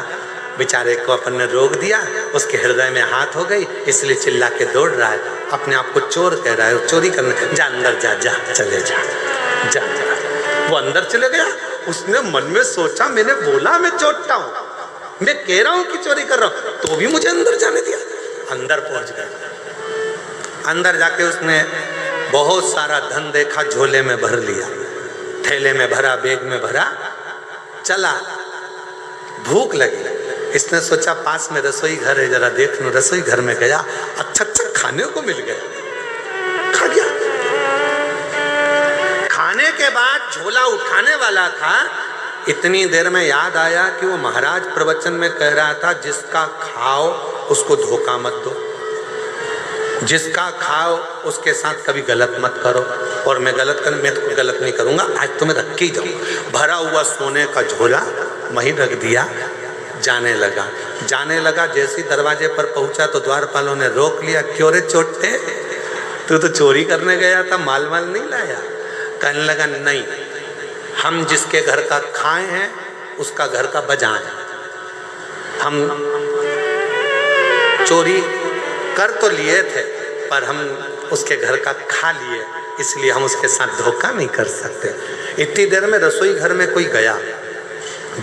बेचारे को अपन ने रोक दिया, उसके हृदय में हाथ हो गई, इसलिए चिल्ला के दौड़ रहा है, अपने आप को चोर कह रहा है, चोरी करने। जा अंदर जा, जा चले जा, जा, जा। वो अंदर चले गया। उसने मन में सोचा, मैंने बोला मैं चोट्टा हूं, मैं कह रहा हूं कि चोरी कर रहा हूं, तो भी मुझे अंदर जाने दिया। अंदर पहुंच गया। अंदर जाके उसने बहुत सारा धन देखा, झोले में भर लिया, थैले में भरा, बैग में भरा, चला। भूख लगी, इसने सोचा पास में रसोई घर है, जरा देख लूं। रसोई घर में गया, अच्छा अच्छा खाने को मिल गया, खा गया। खाने के बाद झोला उठाने वाला था, इतनी देर में याद आया कि वो महाराज प्रवचन में कह रहा था, जिसका खाओ उसको धोखा मत दो, जिसका खाओ उसके साथ कभी गलत मत करो। और मैं तो गलत नहीं करूंगा, आज तो मैं रख के ही जाऊंगा। भरा हुआ सोने का झोला वहीं रख दिया, जाने लगा। जैसे दरवाजे पर पहुंचा तो द्वारपालों ने रोक लिया, क्यों रे चोटे, तू तो चोरी करने गया था, माल नहीं लाया? कहने लगा, नहीं, हम जिसके घर का खाए हैं उसका घर का बजाए, हम चोरी कर तो लिए थे पर हम उसके घर का खा लिए, इसलिए हम उसके साथ धोखा नहीं कर सकते। इतनी देर में रसोई घर में कोई गया,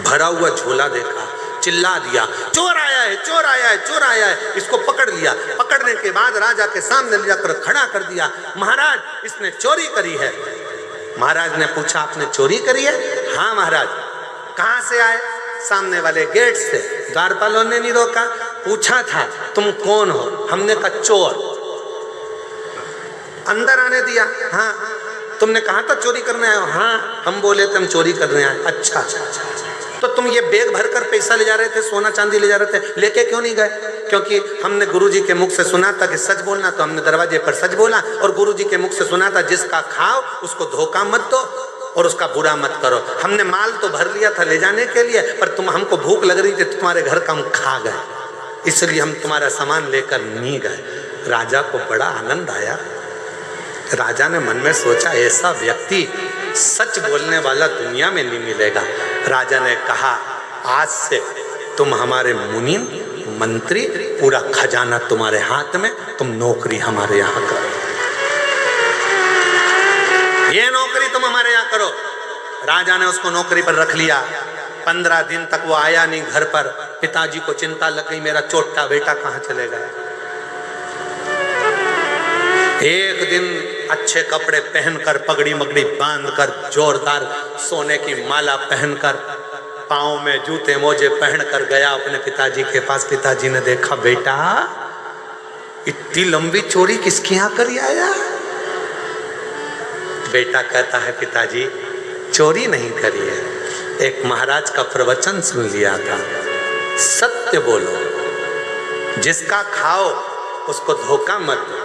भरा हुआ झोला देखा, चिल्ला दिया, चोर आया है, चोर आया है, चोर आया है। इसको पकड़ लिया। पकड़ने के बाद राजा के सामने ले जाकर खड़ा कर दिया। महाराज, इसने चोरी करी है। महाराज ने पूछा, आपने चोरी करी है? हाँ महाराज। कहाँ से आए? सामने वाले गेट से। द्वारपालों ने नहीं रोका, पूछा था तुम कौन हो? हमने कहा चोर। अंदर आने दिया। हाँ। तुमने कहा था चोरी करने आए हो? हाँ, हम बोले थे हम चोरी करने आए। अच्छा, तो तुम ये बैग भरकर पैसा ले जा रहे थे, सोना चांदी ले जा रहे थे, लेके क्यों नहीं गए? क्योंकि हमने गुरुजी के मुख से सुना था कि सच बोलना, तो हमने दरवाजे पर सच बोला। और गुरुजी के मुख से सुना था, जिसका खाओ उसको धोखा मत दो और उसका बुरा मत करो। हमने माल तो भर लिया था ले जाने के लिए, पर तुम, हमको भूख लग रही थी, तुम्हारे घर का हम खा गए, इसलिए हम तुम्हारा सामान लेकर नहीं गए। राजा को बड़ा आनंद आया। राजा ने मन में सोचा, ऐसा व्यक्ति सच बोलने वाला दुनिया में नहीं मिलेगा। राजा ने कहा, आज से तुम हमारे मुनीम, मंत्री, पूरा खजाना तुम्हारे हाथ में, तुम नौकरी हमारे यहाँ करो, ये नौकरी तुम हमारे यहाँ करो। राजा ने उसको नौकरी पर रख लिया। 15 दिन तक वो आया नहीं घर पर। पिताजी को चिंता लग गई, मेरा चोटा बेटा कहाँ चले गया। एक दिन अच्छे कपड़े पहनकर, पगड़ी मगड़ी बांधकर, जोरदार सोने की माला पहनकर, पाँव में जूते मोजे पहनकर गया अपने पिताजी के पास। पिताजी ने देखा, बेटा इतनी लंबी चोरी किसके यहाँ कर आया। बेटा कहता है, पिताजी चोरी नहीं करी है, एक महाराज का प्रवचन सुन लिया था, सत्य बोलो, जिसका खाओ उसको धोखा मत दो,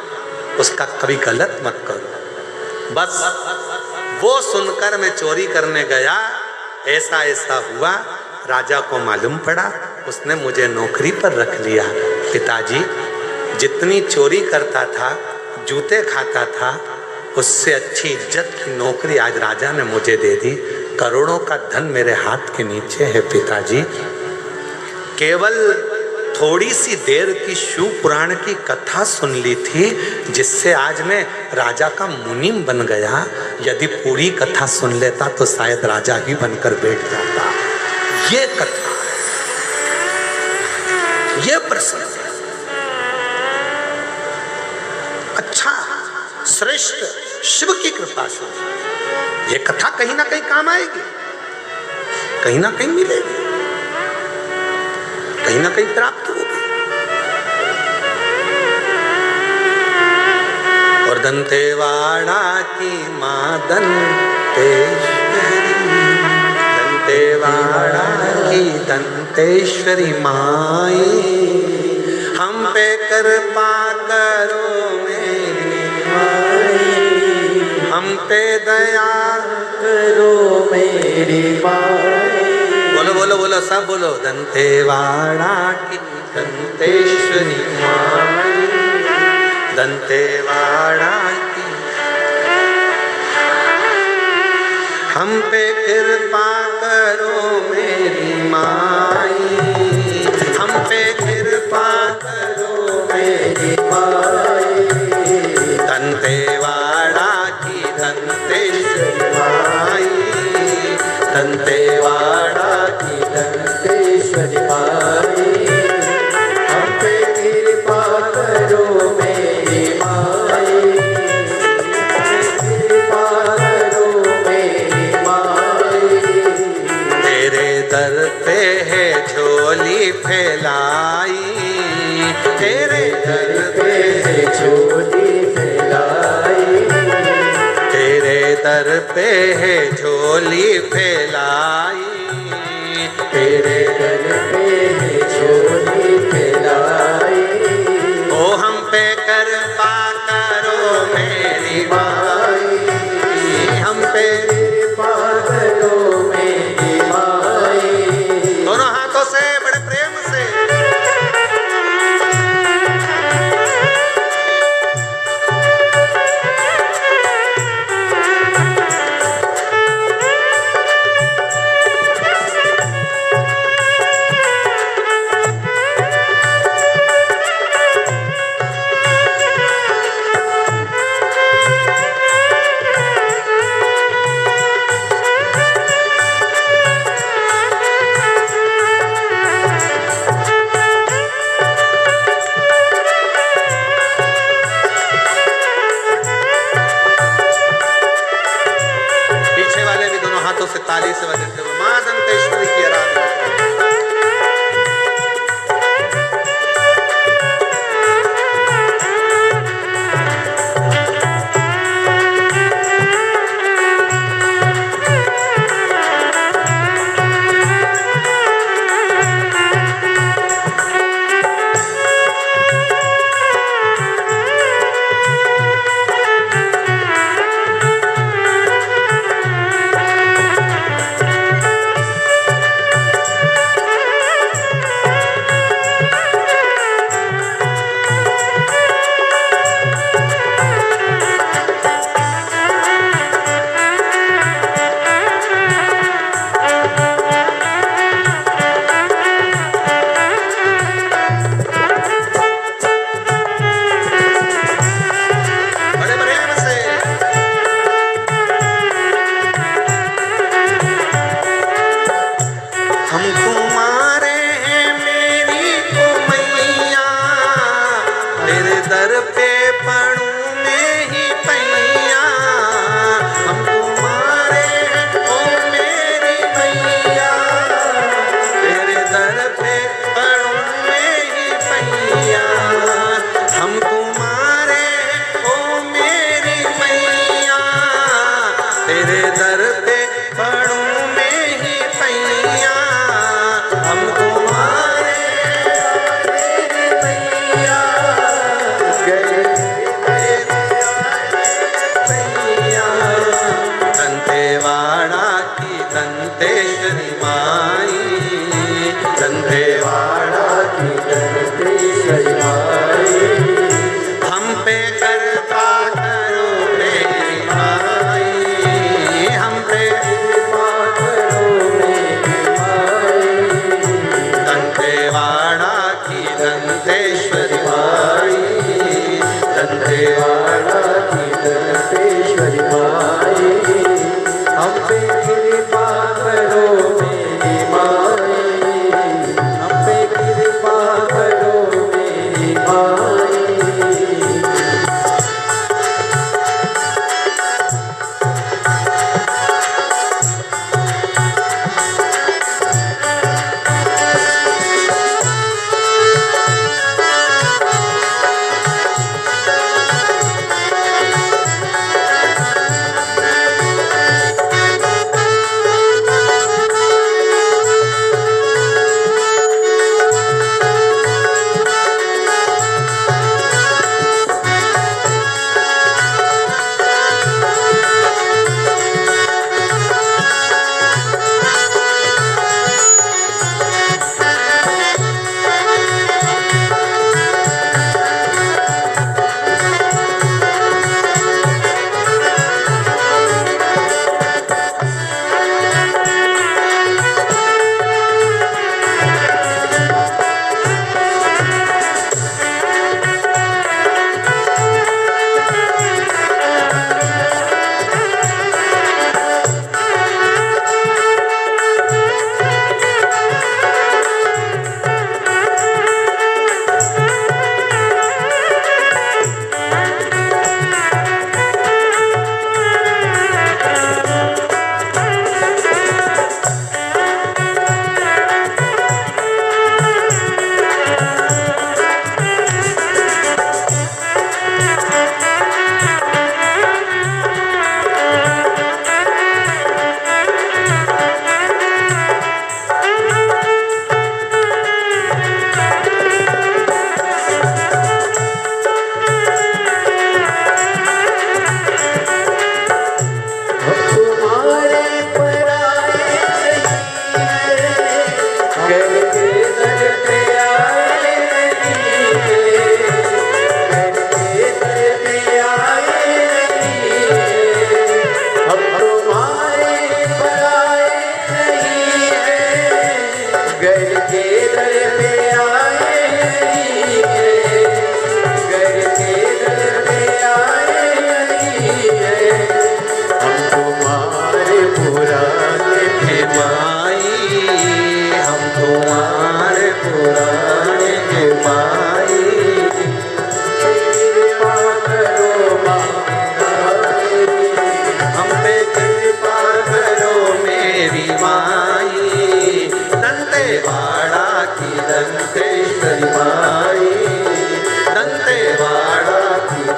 उसका कभी गलत मत करो। बस वो सुनकर मैं चोरी करने गया, ऐसा ऐसा हुआ, राजा को मालूम पड़ा, उसने मुझे नौकरी पर रख लिया। पिताजी जितनी चोरी करता था, जूते खाता था, उससे अच्छी इज्जत की नौकरी आज राजा ने मुझे दे दी। करोड़ों का धन मेरे हाथ के नीचे है पिताजी। केवल थोड़ी सी देर की शिव पुराण की कथा सुन ली थी, जिससे आज मैं राजा का मुनीम बन गया। यदि पूरी कथा सुन लेता तो शायद राजा ही बनकर बैठ जाता। ये कथा, ये प्रसंग अच्छा, श्रेष्ठ शिव की कृपा से ये कथा कहीं ना कहीं काम आएगी, कहीं ना कहीं मिलेगी, कहीं ना कहीं प्राप्त होगी। और दंतेवाड़ा की मां दंतेवाड़ा की दंतेश्वरी माई, हम पे कृपा करो मेरी माई, हम पे दया करो मेरी माई। बोलो बोलो बोलो, सब बोलो, दंतेवाड़ा की दंतेश्वरी माई, दंतेवाड़ा की हम पे कृपा करो मेरी माई, हम पे कृपा करो मेरी माई, दंतेवाड़ा की दंतेश्वरी माई, दंतेवाड़ा की दंतेश्वरी माई, हम पे कृपा करो मेरी माई, कृपा करो मेरी माई। तेरे दर पे है झोली फैलाई, तेरे दर पे है झोली फैलाई, तेरे दर पे है झोली फैलाई, तेरे दर पे है झोली फैलाई। ओ हम पे कृपा करो मेरी माई, हम पे कृपा करो मेरी माई। दोनों हाथों से बड़े प्रेम से से ताली से बजाते हुए मां दंतेश्वरी की आराधना। पे कृपा करो मेरी माई, हम पे कृपा करो मेरी माई। दंतेवाड़ा की दंतेश्वरी माई, दंतेवाड़ा की दंतेश्वरी माई, हम पे कृपा करो मेरी माई, हम पे कृपा करो मेरी माई।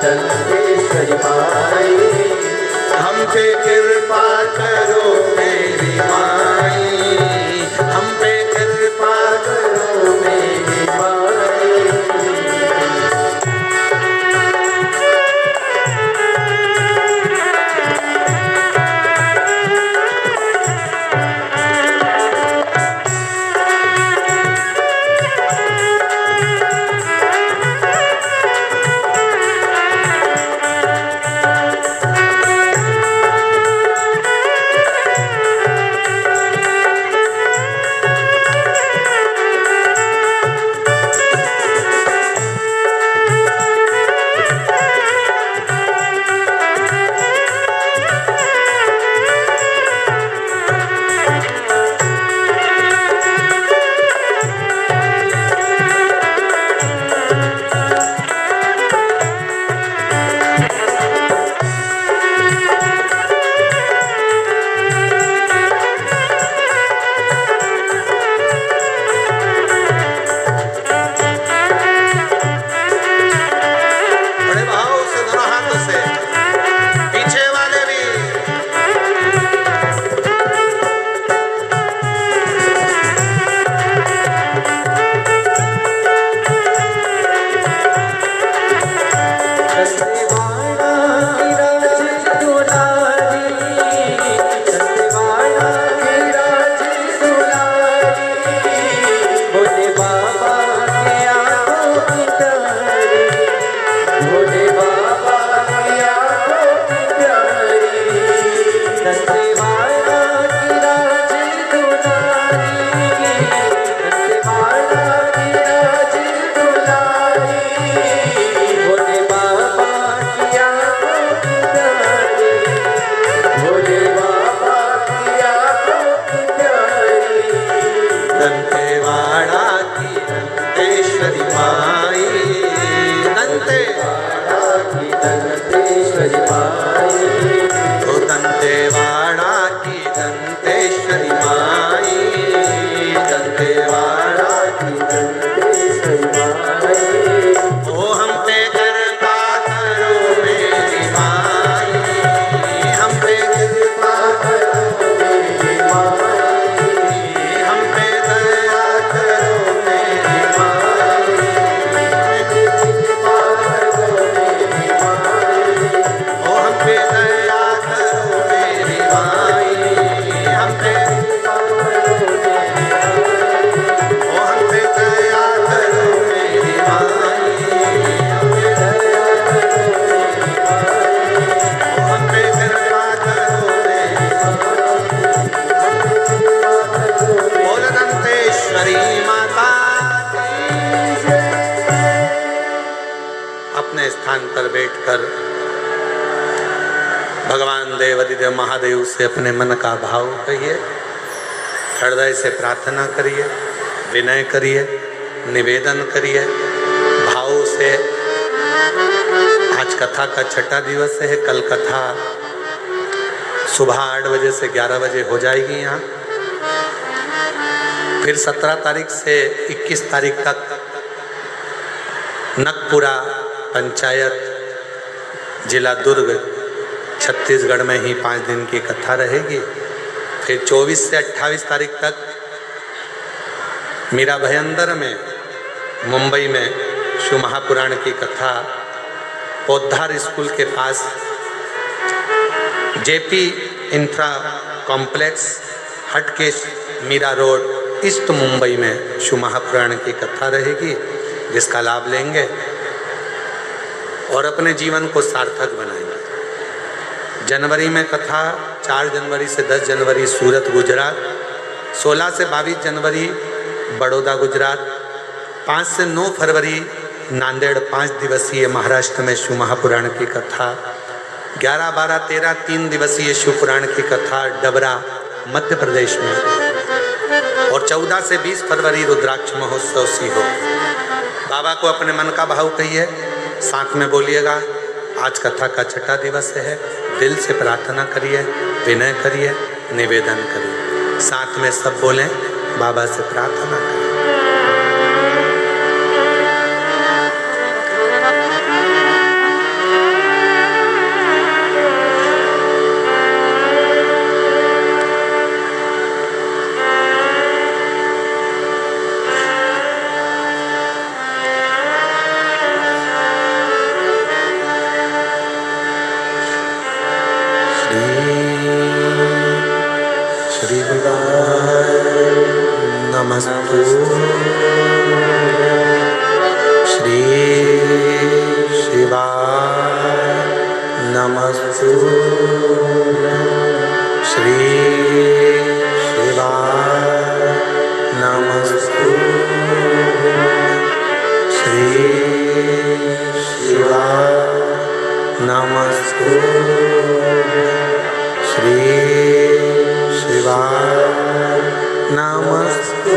दंतेश्वरी माई, हम पे कृपा करो मेरी माई, हम पे कृपा करो मेरी माई। भोले अपने स्थान पर बैठकर भगवान देवाधिदेव महादेव से अपने मन का भाव कहिए, हृदय से प्रार्थना करिए, विनय करिए, निवेदन करिए भाव से। आज कथा का छठा दिवस है। कल कथा सुबह 8 बजे से 11 बजे हो जाएगी यहाँ। फिर 17 तारीख से 21 तारीख तक नकपुरा पंचायत, जिला दुर्ग, छत्तीसगढ़ में ही 5 दिन की कथा रहेगी। फिर 24 से 28 तारीख तक मीरा भयंदर में, मुंबई में शिव महापुराण की कथा पौधार स्कूल के पास JP infra complex, Hatkesh, Mira road, east Mumbai में शिव महापुराण की कथा रहेगी, जिसका लाभ लेंगे और अपने जीवन को सार्थक बनाएंगे। जनवरी में कथा 4 जनवरी से 10 जनवरी सूरत गुजरात, 16 से 22 जनवरी बड़ौदा गुजरात, 5 से 9 फरवरी नांदेड़ 5 दिवसीय महाराष्ट्र में शिव महापुराण की कथा, 11, 12, 13 3 दिवसीय शिव पुराण की कथा डबरा मध्य प्रदेश में, और 14 से 20 फरवरी रुद्राक्ष महोत्सव सीहो। बाबा को अपने मन का भाव कहिए, साथ में बोलिएगा। आज कथा का छठा दिवस है। दिल से प्रार्थना करिए, विनय करिए, निवेदन करिए। साथ में सब बोलें, बाबा से प्रार्थना करिए। नमस्तु श्री शिवाय, नमस्तु श्री शिवाय, नमस्तु श्री शिवाय, नमस्तु श्री शिवाय, नमस्तु।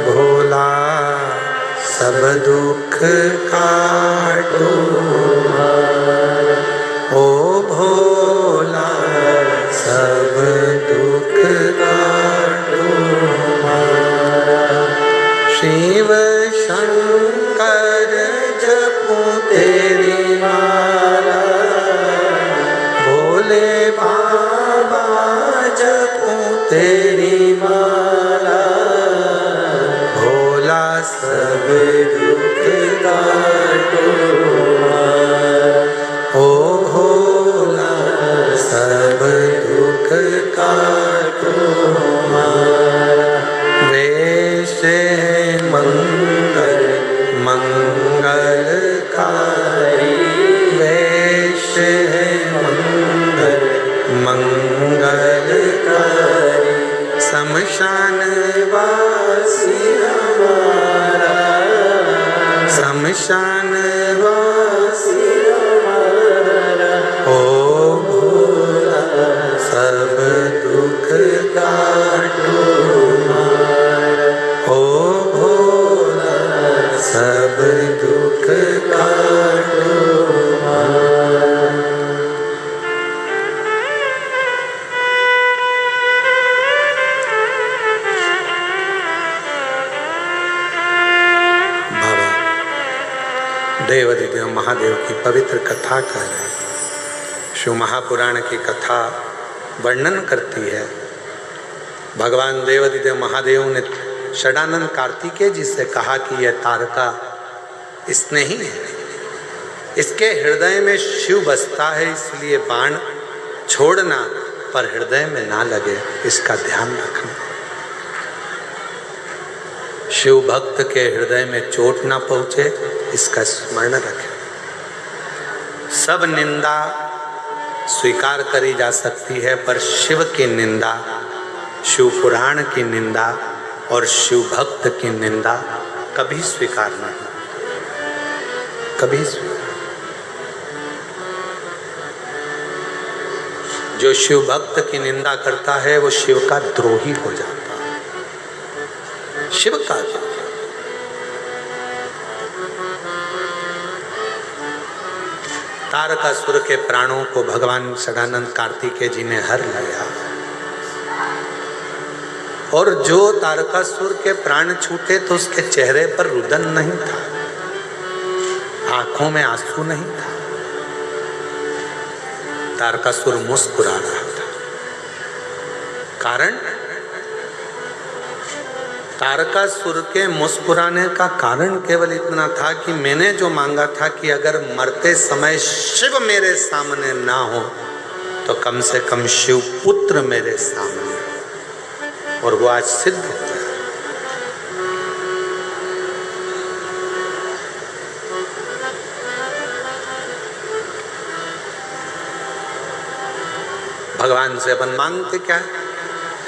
भोला सब दुख काटो, ओ भोला सब दुख काटो। शिव शंकर जपो तेरी माला, भोले बाबा जपो तेरी माला, भोला सब दुख काटो। ओ भोला सब दुख काटो। वेश मंगल मंगलकारी, वेश मंगल मंगलकारी, शमशान वासी हमारा, शमशान वासी हमारा। ओ भोला सब दुख काटो हमारा, ओ भोला सब दुख काटो हमारा। देवाधिदेव महादेव की पवित्र कथा कह रहे हैं। शिव महापुराण की कथा वर्णन करती है। भगवान देवाधिदेव महादेव ने षडानंद कार्तिकेय जी से कहा कि यह तारका स्नेही है, इसके हृदय में शिव बसता है, इसलिए बाण छोड़ना पर हृदय में ना लगे, इसका ध्यान रखना। शिव भक्त के हृदय में चोट ना पहुंचे, इसका स्मरण रखें। सब निंदा स्वीकार करी जा सकती है, पर शिव की निंदा, शिव पुराण की निंदा और शिव भक्त की निंदा कभी स्वीकार नहीं। कभी। जो शिव भक्त की निंदा करता है वो शिव का द्रोही हो जाता है। शिव का तारकासुर के प्राणों को भगवान सदानंद कार्तिकेय जी ने हर लिया, और जो तारकासुर के प्राण छूटे तो उसके चेहरे पर रुदन नहीं था, आंखों में आंसू नहीं था, तारकासुर मुस्कुरा रहा था। कारण, तारकासुर के मुस्कुराने का कारण केवल इतना था कि मैंने जो मांगा था कि अगर मरते समय शिव मेरे सामने ना हो तो कम से कम शिव पुत्र मेरे सामने, और वो आज सिद्ध हो गया। भगवान से अपन मांगते क्या है?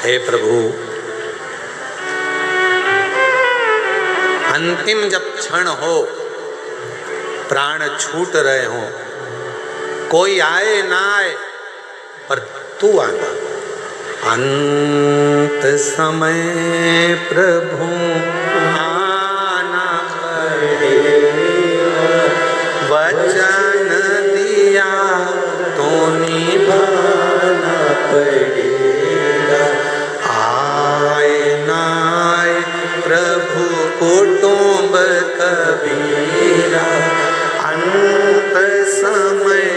हे प्रभु, अंतिम जब क्षण हो, प्राण छूट रहे हो, कोई आए ना आए पर तू आना। अंत समय प्रभु आना पड़ेगा, वचन दिया तो निभाना पड़ेगा। आए ना आए प्रभु कुटुंब कबीरा, अंत समय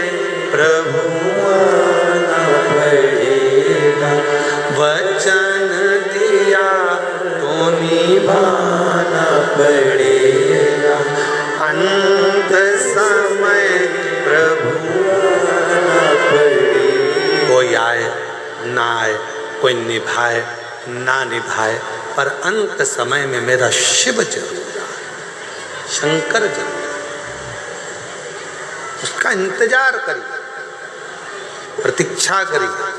प्रभु आना पड़ेगा, वचन दिया तो निभाना पड़ेगा। अंत समय प्रभु आना पड़ेगा। कोई आए ना आए, कोई निभाए ना निभाए, पर अंत समय में मेरा शिव जरूर आए, शंकर जरूर, उसका इंतजार करिए, प्रतीक्षा करिए।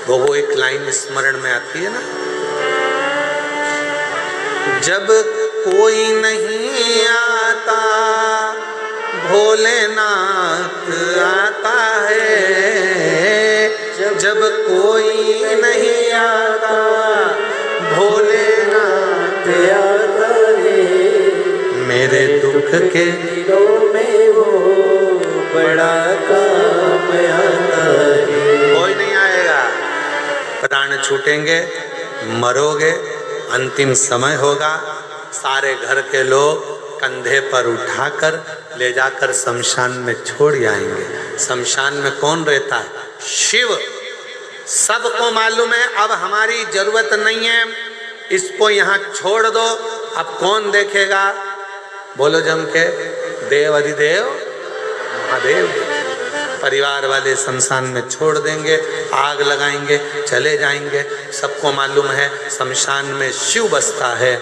वो एक लाइन स्मरण में आती है ना, जब कोई नहीं आता भोलेनाथ आता है, जब कोई नहीं आता भोलेनाथ आता है, मेरे दुख के दिनों में वो बड़ा काम आता है। कोई नहीं आएगा, प्राण छूटेंगे, मरोगे, अंतिम समय होगा, सारे घर के लोग कंधे पर उठाकर ले जाकर शमशान में छोड़ जाएंगे। शमशान में कौन रहता है? शिव। सबको मालूम है अब हमारी जरूरत नहीं है, इसको यहाँ छोड़ दो। अब कौन देखेगा? बोलो जम के, देव अधिदेव महादेव। परिवार वाले शमशान में छोड़ देंगे, आग लगाएंगे, चले जाएंगे। सबको मालूम है शमशान में शिव बसता है,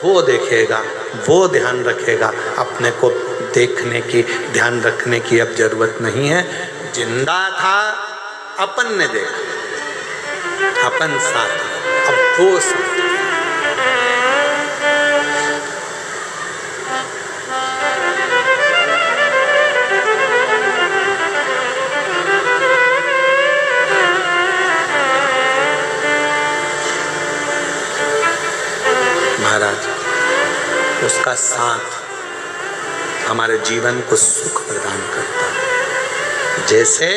वो देखेगा, वो ध्यान रखेगा। अपने को देखने की, ध्यान रखने की अब जरूरत नहीं है। जिंदा था अपन ने देखा, अपन साथ, अब वो साथ। महाराज, उसका साथ हमारे जीवन को सुख प्रदान करता है। जैसे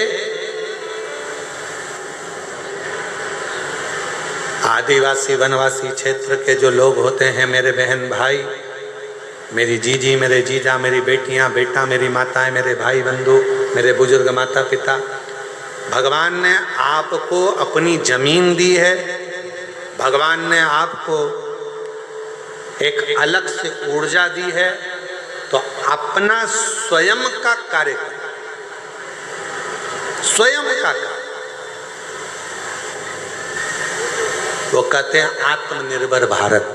आदिवासी वनवासी क्षेत्र के जो लोग होते हैं, मेरे बहन भाई, मेरी जीजी, मेरे जीजा, मेरी बेटियां, बेटा, मेरी माताएं, मेरे भाई बंधु, मेरे बुजुर्ग माता पिता, भगवान ने आपको अपनी जमीन दी है, भगवान ने आपको एक अलग से ऊर्जा दी है, तो अपना स्वयं का कार्य करें, स्वयं का कार्य। वो कहते हैं आत्मनिर्भर भारत।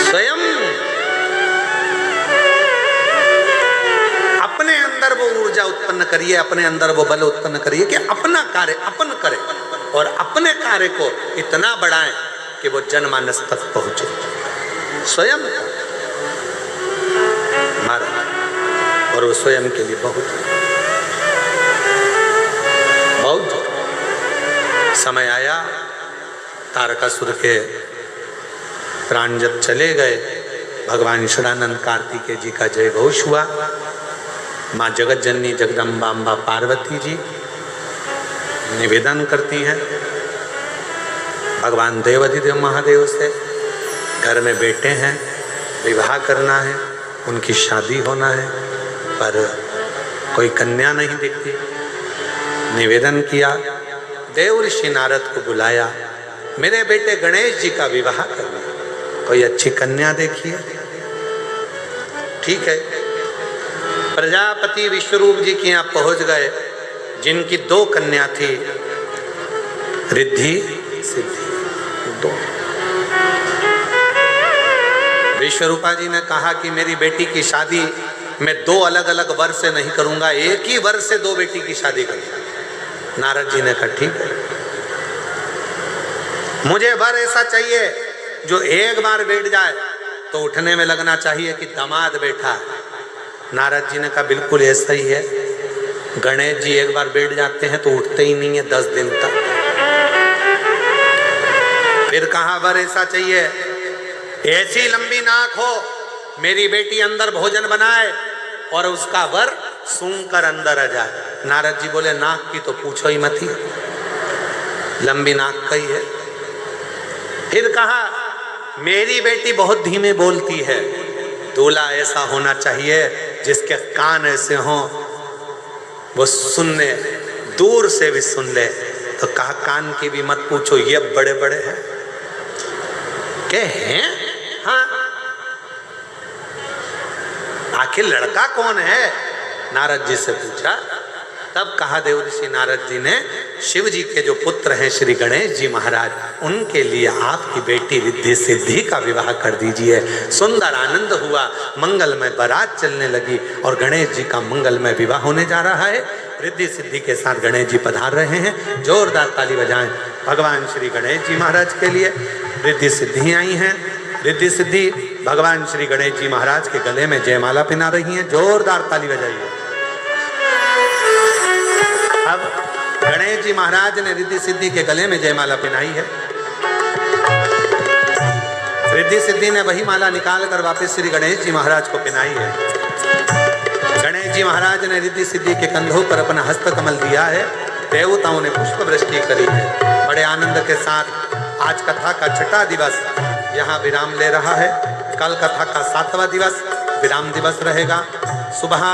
स्वयं अपने अंदर वो ऊर्जा उत्पन्न करिए, अपने अंदर वो बल उत्पन्न करिए कि अपना कार्य अपन करें और अपने कार्य को इतना बढ़ाएं कि वो जनमानस तक पहुंचे। स्वयं महाराज, और वो स्वयं के लिए बहुत समय आया। तारकासुर के प्राण जब चले गए, भगवान ईश्वरानंद कार्तिकेय जी का जय घोष हुआ। माँ जगत जननी जगदम्बा अम्बा पार्वती जी निवेदन करती हैं भगवान देवाधिदेव महादेव से, घर में बेटे हैं, विवाह करना है, उनकी शादी होना है, पर कोई कन्या नहीं दिखती। निवेदन किया, देव ऋषि नारद को बुलाया, मेरे बेटे गणेश जी का विवाह करना, कोई अच्छी कन्या देखिए। ठीक है, प्रजापति विश्वरूप जी के यहाँ पहुंच गए, जिनकी 2 कन्या थी, रिद्धि सिद्धि 2। विश्वरूपा जी ने कहा कि मेरी बेटी की शादी मैं 2 अलग अलग वर से नहीं करूंगा, एक ही वर से 2 बेटी की शादी करूंगा। नारद जी ने कहा ठीक है, मुझे वर ऐसा चाहिए जो एक बार बैठ जाए तो उठने में लगना चाहिए कि दामाद बैठा है। नारद जी ने कहा बिल्कुल ऐसा ही है, गणेश जी एक बार बैठ जाते हैं तो उठते ही नहीं है 10 दिन तक। फिर कहा वर ऐसा चाहिए, ऐसी लंबी नाक हो, मेरी बेटी अंदर भोजन बनाए और उसका वर सूंघ कर अंदर आ जाए। नारद जी बोले नाक की तो पूछो ही मत ही, लंबी नाक का ही है। फिर कहा मेरी बेटी बहुत धीमे बोलती है, दूल्हा ऐसा होना चाहिए जिसके कान ऐसे हों, वो सुनने दूर से भी सुन ले। तो कहा कान की भी मत पूछो, ये बड़े बड़े हैं के हैं। हाँ, आखिर लड़का कौन है, नारद जी से पूछा। तब कहा देव ऋषि नारद जी ने, शिव जी के जो पुत्र हैं श्री गणेश जी महाराज, उनके लिए आपकी बेटी रिद्धि सिद्धि का विवाह कर दीजिए। सुंदर आनंद हुआ, मंगलमय बारात चलने लगी और गणेश जी का मंगलमय विवाह होने जा रहा है। रिद्धि सिद्धि के साथ गणेश जी पधार रहे हैं, जोरदार ताली बजाएं भगवान श्री गणेश जी महाराज के लिए। रिद्धि सिद्धि आई हैं, रिद्धि सिद्धि भगवान श्री गणेश जी महाराज के गले में जयमाला पहना रही हैं, जोरदार ताली बजाइए। अब गणेश जी महाराज ने रिद्धि सिद्धि के गले में जयमाला पहनाई है। रिद्धि सिद्धि ने वही माला निकाल कर वापस श्री गणेश जी महाराज को पहनाई है। गणेश जी महाराज ने रिद्धि सिद्धि के कंधों पर अपना हस्त कमल दिया है, देवताओं ने पुष्प वृष्टि करी है। बड़े आनंद के साथ आज कथा का 6वां दिवस यहाँ विराम ले रहा है। कल कथा का 7वां दिवस विराम दिवस रहेगा। सुबह